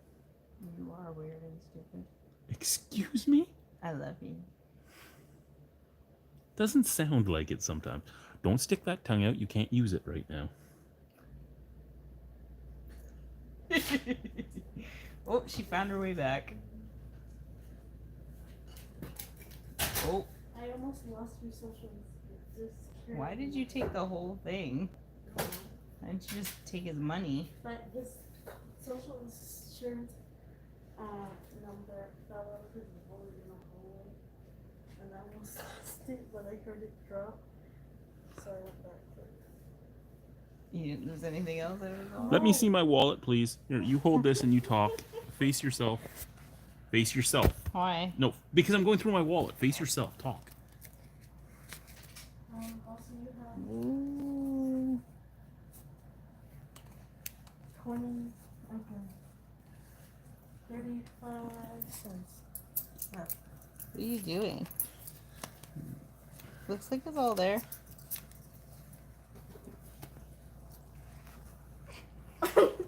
S2: You are weird and stupid.
S1: Excuse me?
S2: I love you.
S1: Doesn't sound like it sometimes. Don't stick that tongue out. You can't use it right now.
S2: Oh, she found her way back. Oh,
S3: I almost lost your social security.
S2: why did you take the whole thing? Why didn't you just take his money?
S3: But his social insurance number fell out because the bullet in the hallway. And I almost lost it, but I heard it drop. So I went back for it.
S2: You didn't lose anything else?
S1: Let me see my wallet, please. Here, you hold this and you talk. Face yourself. Face yourself.
S2: Why?
S1: No, because I'm going through my wallet. Face yourself. Talk.
S3: Also, you have
S2: Ooh.
S3: 20, okay, 35 cents.
S2: What are you doing? Looks like it's all there.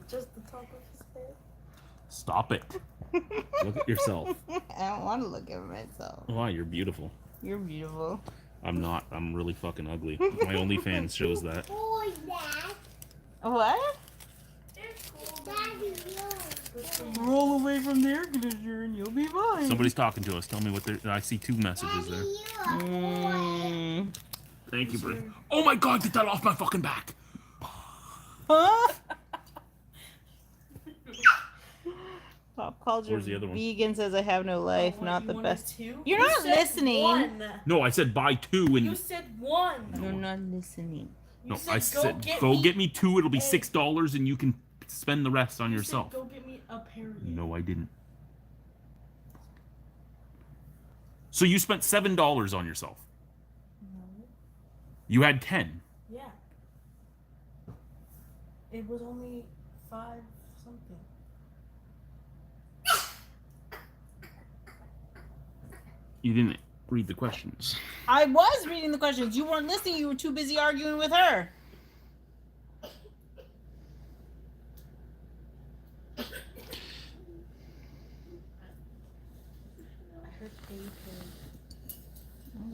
S3: Just the top of his head.
S1: Stop it. Look at yourself.
S2: I don't want to look at myself.
S1: Why? You're beautiful.
S2: You're beautiful.
S1: I'm not. I'm really fucking ugly. My OnlyFans shows that.
S4: Oh, Dad.
S2: What?
S4: It's cool. Daddy, look.
S2: Roll away from the air conditioner and you'll be fine.
S1: Somebody's talking to us. Tell me what they're... I see 2 messages there.
S2: Mm.
S1: Thank you, Bri. Oh my god, get that off my fucking back.
S2: Huh? Pop called you
S1: Where's the other one?
S2: vegan, says I have no life,
S3: Oh,
S2: not
S3: you
S2: the
S3: wanted
S2: best.
S3: 2?
S2: You're
S3: You
S2: not
S3: said
S2: listening.
S3: 1.
S1: No, I said buy 2 and...
S3: You said 1.
S2: You're not listening.
S3: You
S1: No,
S3: said,
S1: I said go get me 2. It'll be $6 and you can spend the rest on
S3: you
S1: yourself.
S3: Said, go get me a period.
S1: No, I didn't. So you spent $7 on yourself.
S3: No.
S1: You had 10.
S3: Yeah. It was only 5 something.
S1: You didn't read the questions.
S2: I was reading the questions. You weren't listening. You were too busy arguing with her.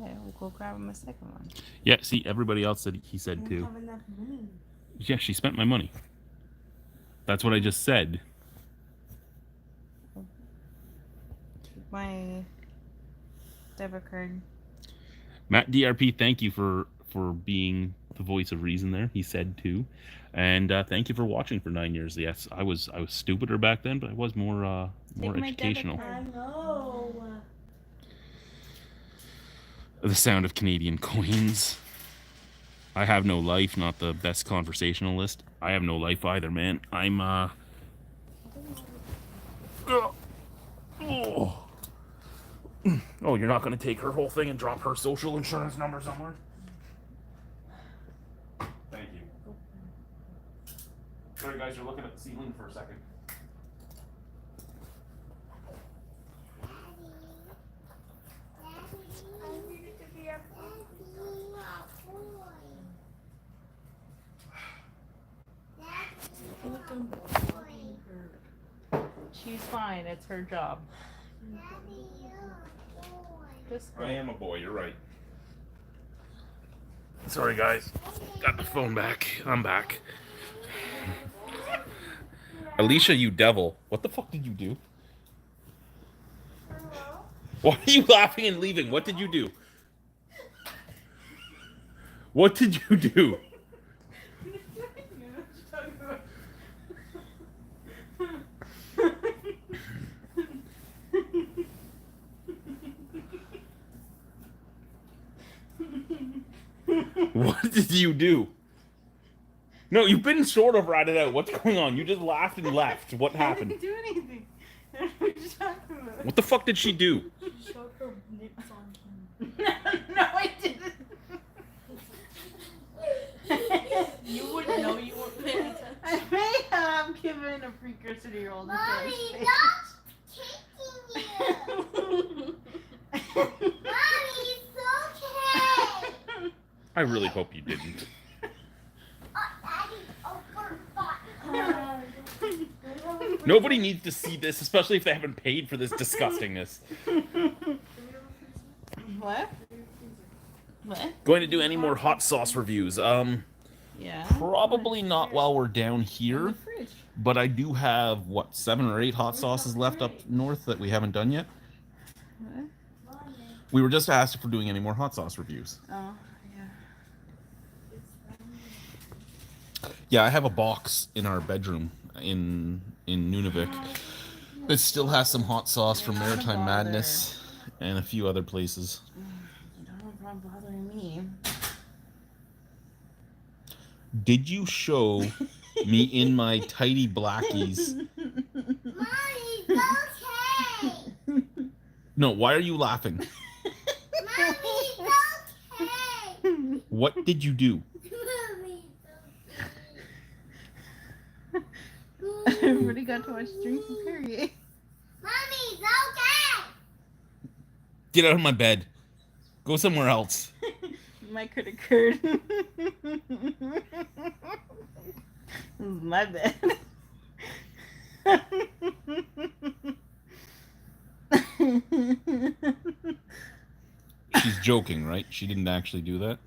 S2: Okay, we'll go grab him a second one.
S1: Yeah, see, everybody else said he said
S3: I
S1: 2.
S3: don't have enough money.
S1: Yeah, she spent my money. That's what I just said.
S2: Take my debit card.
S1: Matt DRP, thank you for being the voice of reason there. He said too. And thank you for watching for 9 years. Yes, I was stupider back then, but I was more
S2: Take my
S1: educational.
S2: debit
S3: I
S2: card.
S3: know.
S1: The sound of Canadian coins. I have no life, not the best conversationalist. I have no life either, man. I'm Oh, you're not gonna take her whole thing and drop her social insurance number somewhere? Thank you. Sorry guys, you're looking at the ceiling for a second.
S4: I needed to be a
S2: She's fine. It's her job. Just
S1: I am a boy, you're right. Sorry guys, got the phone back. I'm back. Alicia, you devil. What the fuck did you do? Why are you laughing and leaving? What did you do? What did you do? What did you do? No, you've been sort of ratted out. What's going on? You just laughed and left. What happened?
S2: I didn't do anything. What are you talking about?
S1: What the fuck did she do?
S3: She showed her nips on camera.
S2: No, I didn't.
S3: You wouldn't know, you weren't paying attention.
S2: I may have given a precursor to your older
S4: Mommy,
S2: face.
S4: stop kicking you. Mommy, it's okay.
S1: I really hope you didn't.
S4: Oh, Daddy, oh, for fuck.
S1: Nobody needs to see this, especially if they haven't paid for this disgustingness.
S2: What? What?
S1: Going to do any more hot sauce reviews?
S2: Yeah.
S1: Probably not while we're down
S2: In
S1: here.
S2: the fridge.
S1: But I do have, what, 7 or 8 hot sauces left up north that we haven't done yet.
S2: What?
S1: We were just asked if we're doing any more hot sauce reviews.
S2: Oh, yeah.
S1: Yeah, I have a box in our bedroom in Nunavik that still has some hot sauce from Maritime Madness and a few other places.
S2: You don't know what's bothering me.
S1: Did you show me in my tidy blackies?
S4: Mommy, it's okay.
S1: No, why are you laughing?
S4: Mommy, it's okay.
S1: What did you do?
S4: Mommy,
S2: Everybody got to watch Drinking Perrier.
S4: Mommy, it's okay.
S1: Get out of my bed. Go somewhere else.
S2: Might could occurred. This is my bed.
S1: She's joking, right? She didn't actually do that.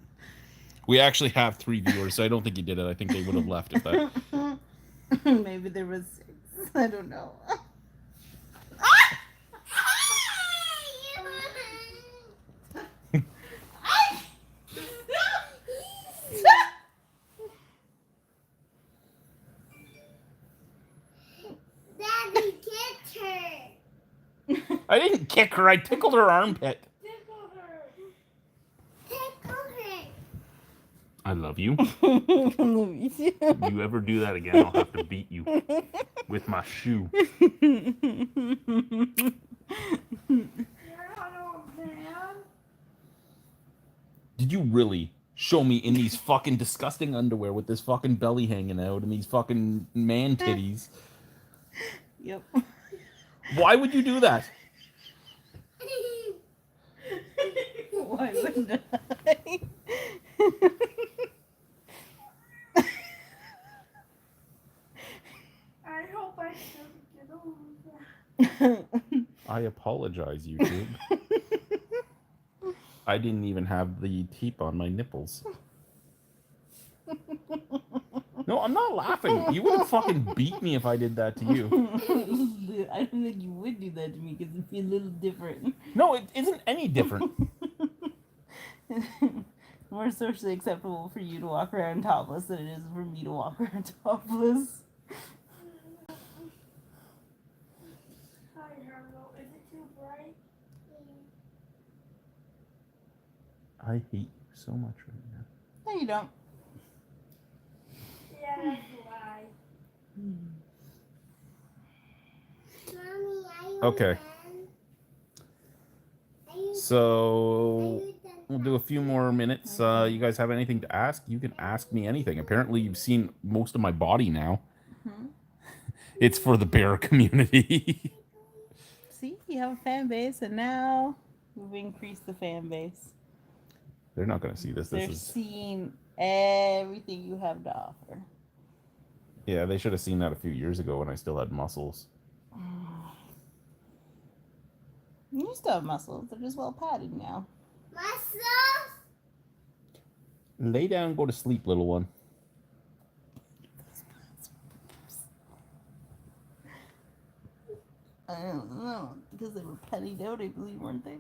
S1: We actually have 3 viewers, so I don't think he did it. I think they would have left if that.
S2: Maybe there was 6. I don't know.
S4: Daddy, kicked her.
S1: I didn't kick her. I tickled her armpit.
S4: Tickle her. Tickle her.
S1: I love you.
S2: Me too.
S1: You ever do that again, I'll have to beat you with my shoe.
S4: You're not old man.
S1: Did you really show me in these fucking disgusting underwear with this fucking belly hanging out and these fucking man titties?
S2: Yep.
S1: Why would you do that?
S2: Why wouldn't I?
S4: I hope I shouldn't get over that.
S1: I apologize, YouTube. I didn't even have the tape on my nipples. No, I'm not laughing. You would fucking beat me if I did that to you.
S2: I don't think you would do that to me because it'd be a little different.
S1: No, it isn't any different.
S2: More socially acceptable for you to walk around topless than it is for me to walk around topless.
S3: Hi, Rhino. Is it too bright?
S1: I hate you so much right now.
S2: No, you don't.
S3: Yeah, that's why.
S4: Mommy, are you
S1: Okay.
S4: done? Are you
S1: So
S4: done?
S1: we'll do a few more minutes. You guys have anything to ask? You can ask me anything. Apparently, you've seen most of my body now.
S2: Hmm?
S1: It's for the bear community.
S2: See, you have a fan base, and now we've increased the fan base.
S1: They're not going to see this.
S2: They're
S1: This is
S2: seeing everything you have to offer.
S1: yeah. They should have seen that a few years ago when I still had muscles.
S2: You still have muscles. They're just well padded now.
S4: Muscles?
S1: Lay down, go to sleep, little one.
S2: I don't know. Because they were pennied out, I believe, weren't they?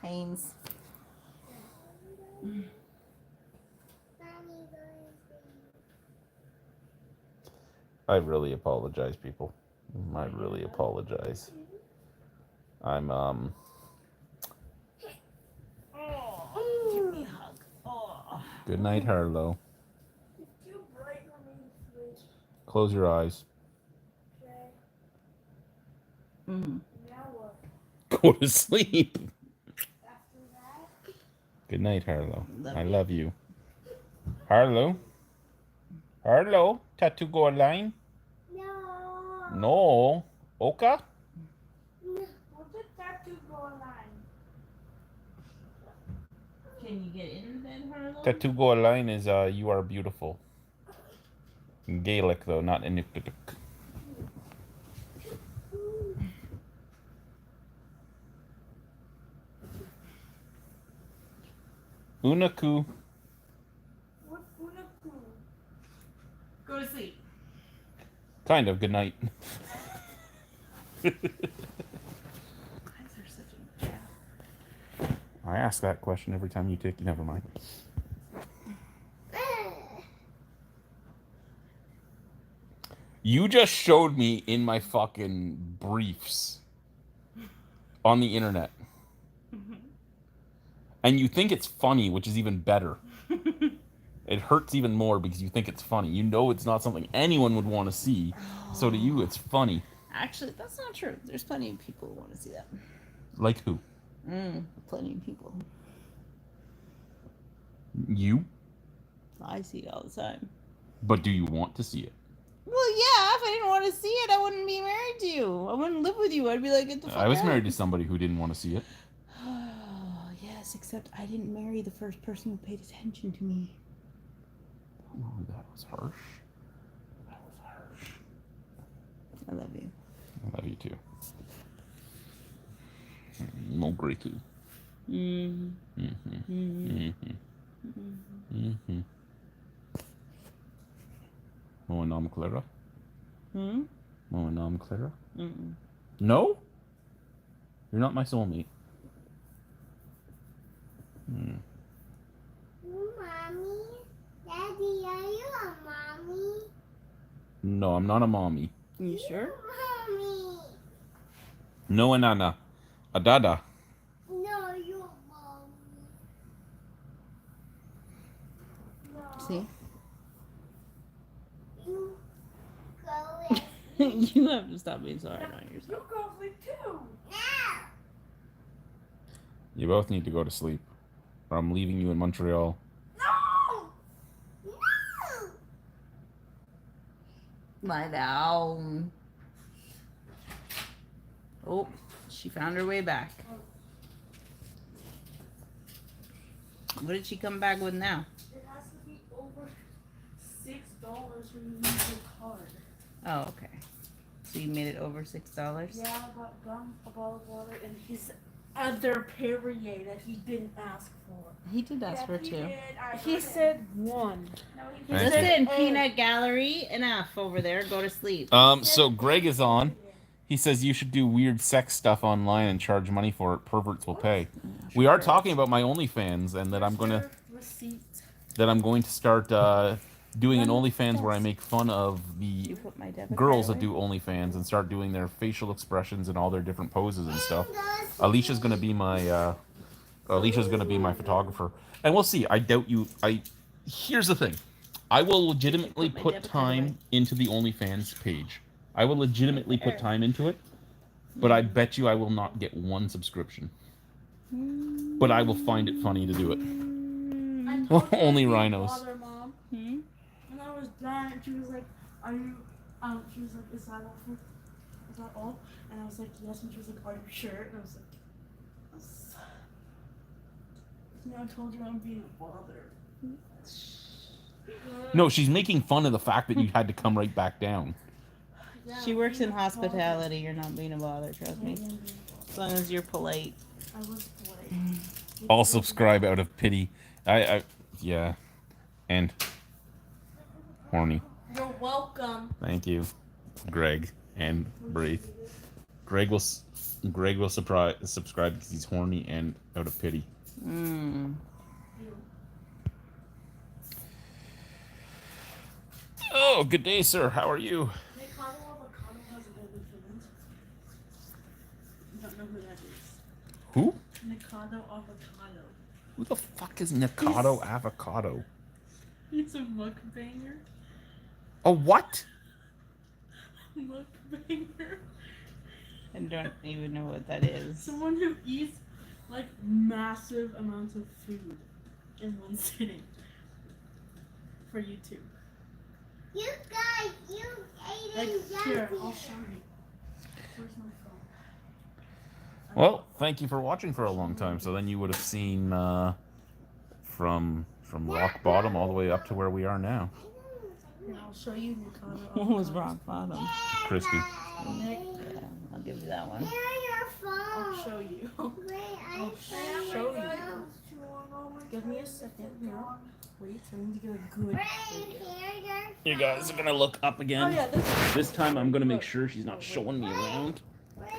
S2: Haynes.
S4: Mommy,
S1: I really apologize, people. I really apologize. I'm
S2: Give me a hug. Oh.
S1: Good night, Harlow.
S3: It's too bright for me to sleep.
S1: Close your eyes.
S3: Okay.
S2: Mm.
S3: Now what?
S1: Go to sleep.
S3: After that?
S1: Good night, Harlow.
S2: Love
S1: I
S2: you.
S1: love you. Harlow? Harlow? Tattoo go line?
S4: no.
S1: No. Oka?
S3: What's a tattoo going on?
S2: Can you get in bed, Harlow?
S1: Tattoo go line is you are beautiful. In Gaelic though, not Inuktitut. Unaku.
S3: What's Unaku?
S2: Go to sleep.
S1: Kind of. Good night.
S2: Eyes are such a gap.
S1: I ask that question every time you take. Never mind. You just showed me in my fucking briefs on the internet. And you think it's funny, which is even better. It hurts even more because you think it's funny. You know it's not something anyone would want to see. So to you, it's funny.
S2: Actually, that's not true. There's plenty of people who want to see that.
S1: Like who?
S2: Plenty of people.
S1: You?
S2: I see it all the time.
S1: But do you want to see it?
S2: Well, yeah, if I didn't want to see it, I wouldn't be married to you. I wouldn't live with you. I'd be like, get the fuck
S1: I was
S2: out.
S1: married to somebody who didn't want to see it.
S2: Yes, except I didn't marry the first person who paid attention to me.
S1: Ooh, that was harsh. That was harsh.
S2: I love you.
S1: I love you too. No great too. Mo nam Clara? Mo nam Clara? No? You're not my soulmate.
S4: Mommy, Daddy, are you a mommy?
S1: No, I'm not a mommy.
S2: You sure?
S4: Mommy.
S1: No, Anana. A dada.
S4: No, you're a mommy. No.
S2: See?
S4: You go with
S2: You have to stop being so hard on
S3: You
S2: yourself.
S3: go sleep too.
S4: now.
S1: You both need to go to sleep. Or I'm leaving you in Montreal.
S3: No!
S4: No.
S2: Lie down. Oh, she found her way back. What did she come back with now?
S3: It has to be over $6 when you use your card.
S2: Oh, okay. So you made it over $6?
S3: Yeah, I got gum, a bottle of water, and his other period that he didn't ask for.
S2: He did ask for 2.
S3: He said 1.
S4: No, he
S1: Thank
S4: didn't.
S1: you.
S2: Listen,
S3: Hey.
S2: peanut gallery, enough over there. Go to sleep.
S1: So Greg is on. He says you should do weird sex stuff online and charge money for it. Perverts will pay. We are talking about my OnlyFans and that I'm gonna
S3: Receipt.
S1: start doing an OnlyFans where I make fun of
S2: You
S1: the
S2: put my debit
S1: girls
S2: card
S1: that
S2: away?
S1: do OnlyFans and start doing their facial expressions and all their different poses and stuff. Alicia's gonna be my photographer, and we'll see. I doubt you. Here's the thing. I will legitimately
S2: Put my
S1: put
S2: debit card away.
S1: time into the OnlyFans page. I will legitimately put time into it, but I bet you I will not get 1 subscription. But I will find it funny to do it.
S3: I told you
S1: Only
S3: I didn't
S1: rhinos.
S3: bother, Mom.
S2: Hmm?
S3: And I was done, and she was like, "Are you?" She was like, "Is that all? Is that all?" And I was like, "Yes." And she was like, "Are you sure?" And I was like, "Yes." I told you I'm being a bother.
S1: No, she's making fun of the fact that you had to come right back down.
S3: Yeah,
S2: She works in
S3: being a bother.
S2: hospitality. You're not being a bother, trust
S3: I
S2: me.
S3: am being a bother.
S2: As long as you're polite.
S3: I was polite.
S1: I'll subscribe out of pity. Yeah, and horny.
S3: You're welcome.
S1: Thank you, Greg and Braith. Greg will subscribe because he's horny and out of pity.
S2: Mm.
S1: Oh, good day, sir. How are you?
S3: Mikado Avocado has an OnlyFans. Don't know who that is.
S1: Who?
S3: Mikado Avocado.
S1: Who the fuck is Nikado Avocado?
S3: He's a mukbanger.
S1: A what?
S3: Mukbanger.
S2: I don't even know what that is.
S3: Someone who eats like massive amounts of food in one sitting for YouTube.
S4: You guys, you ate
S3: Like,
S4: it
S3: here,
S4: yummy.
S3: I'll show you. Where's my phone?
S1: Well, thank you for watching for a long time. So then you would have seen from rock bottom all the way up to where we are now.
S3: Here, I'll show you Mikado.
S2: What was rock bottom?
S1: Crispy.
S3: Nick,
S2: Yeah, I'll give you that one.
S4: Where are your
S3: I'll
S4: phones?
S3: show you.
S4: Where are
S3: I'll
S4: your
S3: show you.
S4: phones?
S3: Give me a second here. Wait, I need to get a good.
S4: Where are your
S1: You guys are gonna look up
S3: Oh
S1: again.
S3: yeah,
S1: This time I'm gonna make sure she's not showing me around.
S4: Where are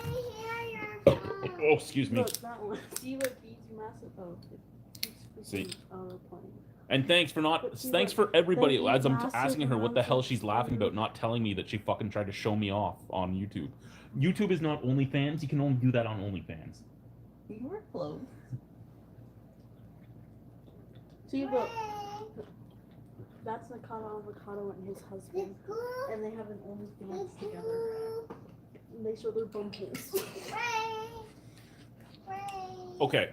S4: your phones?
S1: Oh, excuse me.
S3: Look, that one. See what these massive. Oh, it's
S1: See.
S3: playing.
S1: And thanks for everybody. As I'm asking her what the hell she's laughing about, not telling me that she fucking tried to show me off on YouTube. YouTube is not OnlyFans. You can only do that on OnlyFans.
S2: You were close.
S3: See, look. That's Mikado Avocado and his husband, and they have an OnlyFans together. And they show their bumpers.
S1: Okay,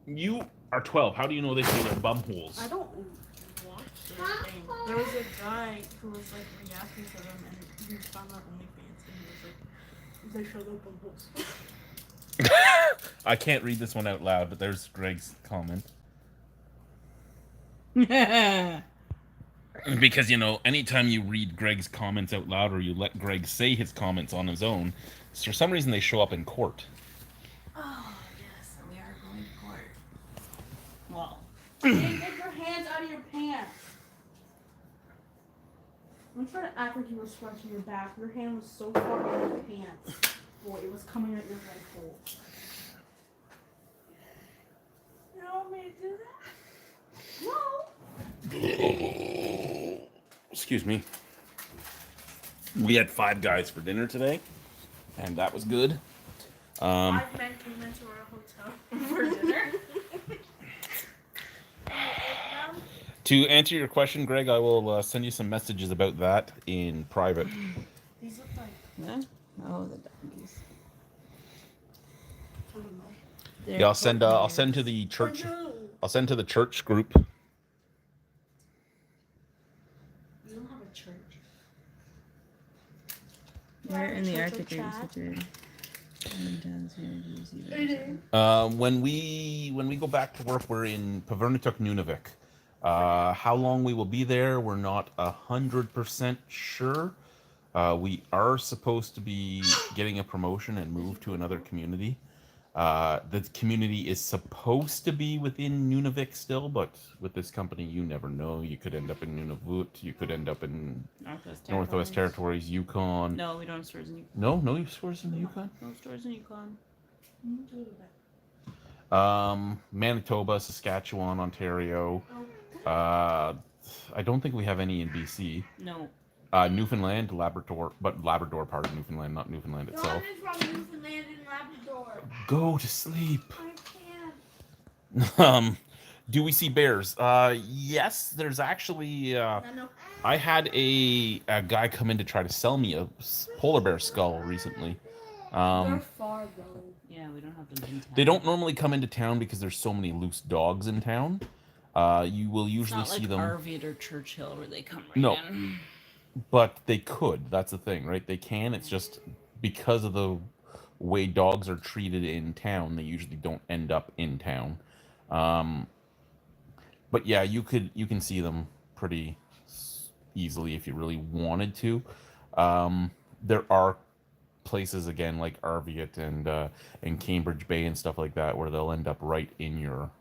S1: you are 12. How do you know they show their bum holes?
S3: I don't watch their thing. There was a guy who was like reacting to them, and he found out OnlyFans, and he was like, they show their bumpers.
S1: I can't read this one out loud, but there's Greg's comment. Because, you know, anytime you read Greg's comments out loud or you let Greg say his comments on his own, for some reason they show up in court.
S3: Oh yes, we are going to court.
S2: Well,
S3: Hey, get your hands out of your pants. I'm trying to act like you were scratching your back. Your hand was so far in your pants. Boy, it was coming at your right hole. You want me to do that? No.
S1: Excuse me. We had 5 guys for dinner today, and that was good.
S3: 5 men came into our hotel for dinner.
S1: To answer your question, Greg, I will send you some messages about that in private.
S3: These look like,
S2: yeah. Oh, the donkeys.
S3: I don't know.
S2: They're
S1: Yeah, I'll send
S2: coordinators.
S1: to the church.
S3: Oh, no.
S1: I'll send to the church group.
S3: You don't have a church.
S2: We're in the
S3: Church
S2: Arctic
S3: of
S2: Institute.
S1: When we go back to work, we're in Pavernituk, Nunavik. How long we will be there, we're not 100% sure. We are supposed to be getting a promotion and move to another community. The community is supposed to be within Nunavik still, but with this company, you never know. You could end up in Nunavut. You could end up in Northwest Territories, Yukon.
S2: No, we don't have stores in Yukon.
S1: No stores in the Yukon?
S2: No stores in Yukon.
S1: Manitoba, Saskatchewan, Ontario. I don't think we have any in BC.
S2: No.
S1: Newfoundland, Labrador, but Labrador part of Newfoundland, not Newfoundland itself.
S4: John is from Newfoundland and Labrador.
S1: Go to sleep.
S4: I can't.
S1: Do we see bears? Yes, there's actually.
S4: No.
S1: I had a guy come in to try to sell me a polar bear skull recently.
S3: They're far though.
S2: Yeah, we don't have them in town.
S1: They don't normally come into town because there's so many loose dogs in town. You will usually
S2: it's not
S1: see
S2: like
S1: them.
S2: Arvid or Churchill where they come right
S1: No.
S2: in.
S1: But they could. That's the thing, right? They can. It's just because of the way dogs are treated in town, they usually don't end up in town. But yeah, you can see them pretty easily if you really wanted to. There are places again like Arviat and Cambridge Bay and stuff like that where they'll end up right in your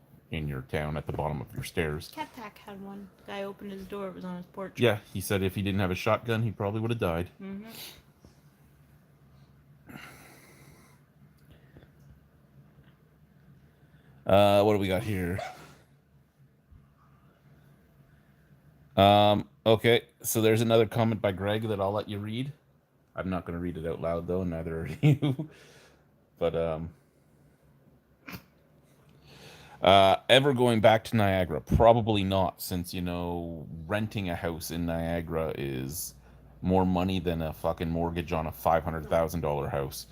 S1: town at the bottom of your stairs.
S2: Cat Pack had one. The guy opened his door. It was on his porch.
S1: Yeah, he said if he didn't have a shotgun, he probably would have died.
S2: Mm-hmm.
S1: What do we got here? Okay, so there's another comment by Greg that I'll let you read. I'm not going to read it out loud, though, neither are you. But, ever going back to Niagara? Probably not, since, renting a house in Niagara is more money than a fucking mortgage on a $500,000 house.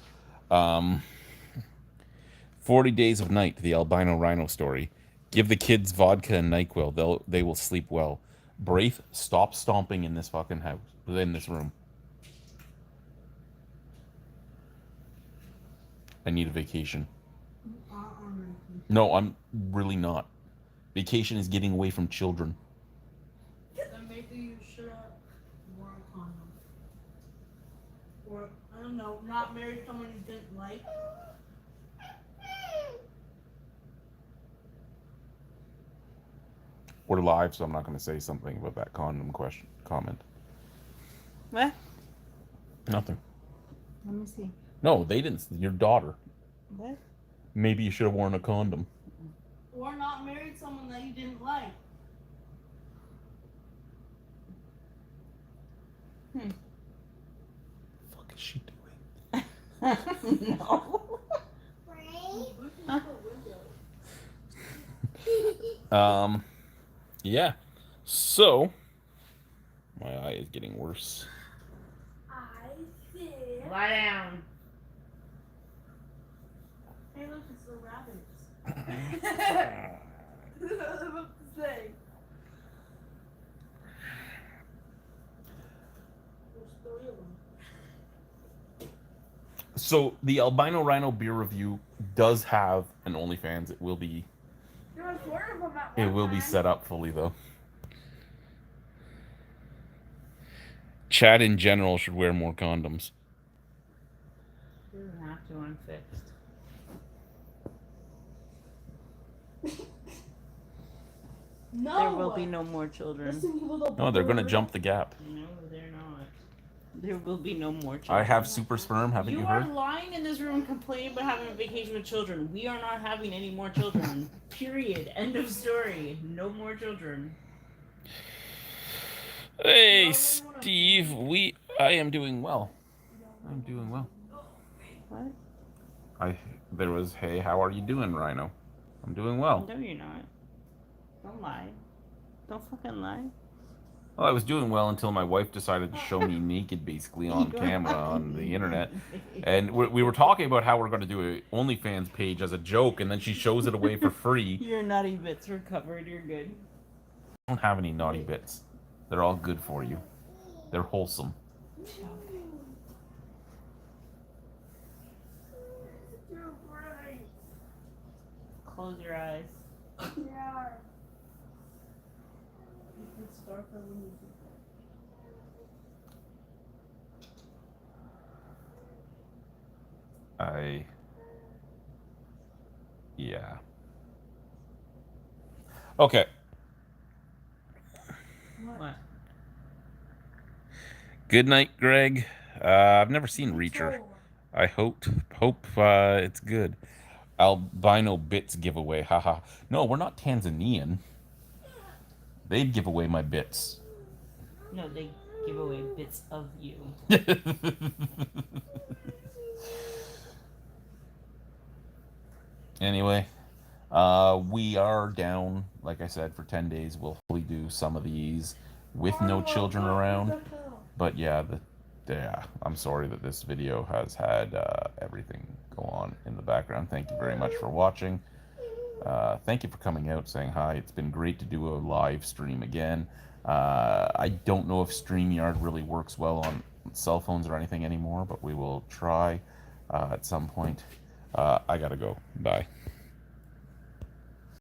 S1: 40 Days of Night, the Albino Rhino story. Give the kids vodka and NyQuil. They will sleep well. Braith, stop stomping in this fucking house, in this room. I need a vacation. No, I'm really not. Vacation is getting away from children.
S3: Then maybe you should have worn a condom. Or, I don't know, not marry someone you didn't like.
S1: We're live, so I'm not going to say something about that comment.
S2: What?
S1: Nothing.
S2: Let me see.
S1: No, they didn't. Your daughter.
S2: What?
S1: Maybe you should have worn a condom.
S3: Or not married someone that you didn't like.
S1: Fuck is she doing?
S2: No.
S1: Yeah. So, my eye is getting worse.
S4: I said.
S2: Lie down.
S3: Hey, look, it's the rabbits. What to say? There's 3 of them.
S1: So, the Albino Rhino beer review does have an OnlyFans. It will be
S4: There was 4 of them at one
S1: It will be
S4: time.
S1: set up fully, though. Chad in general should wear more condoms.
S2: He doesn't have to unfixed.
S3: No!
S2: There will be no more children.
S3: Listen, you little
S1: No, they're going to
S3: booger.
S1: jump the gap.
S2: No, they're not. There will be no more children.
S1: I have super sperm, haven't you
S2: You are
S1: heard?
S2: lying in this room complaining about having a vacation with children. We are not having any more children. Period. End of story. No more children.
S1: Hey, Steve, I am doing well. I'm doing well.
S2: What?
S1: There was, hey, how are you doing, Rhino? I'm doing well.
S2: No, you're not. Don't lie. Don't fucking lie.
S1: Well, I was doing well until my wife decided to show me naked, basically, on camera on the internet. And we were talking about how we're going to do an OnlyFans page as a joke, and then she shows it away for free.
S2: Your naughty bits were covered. You're good.
S1: I don't have any naughty bits. They're all good for you. They're wholesome.
S4: You're right.
S2: Close your eyes.
S4: Yeah.
S3: It's darker when you do that.
S1: Yeah. Okay.
S2: What?
S1: Good night, Greg. I've never seen
S3: Me
S1: Reacher.
S3: too.
S1: I hope it's good. Albino bits giveaway. Haha. No, we're not Tanzanian. They'd give away my bits.
S2: No, they give away bits of you.
S1: Anyway, we are down, like I said, for 10 days. We'll hopefully do some of these with no children around. But yeah, I'm sorry that this video has had everything go on in the background. Thank you very much for watching. Thank you for coming out, saying hi. It's been great to do a live stream again. I don't know if StreamYard really works well on cell phones or anything anymore, but we will try at some point. I gotta go. Bye.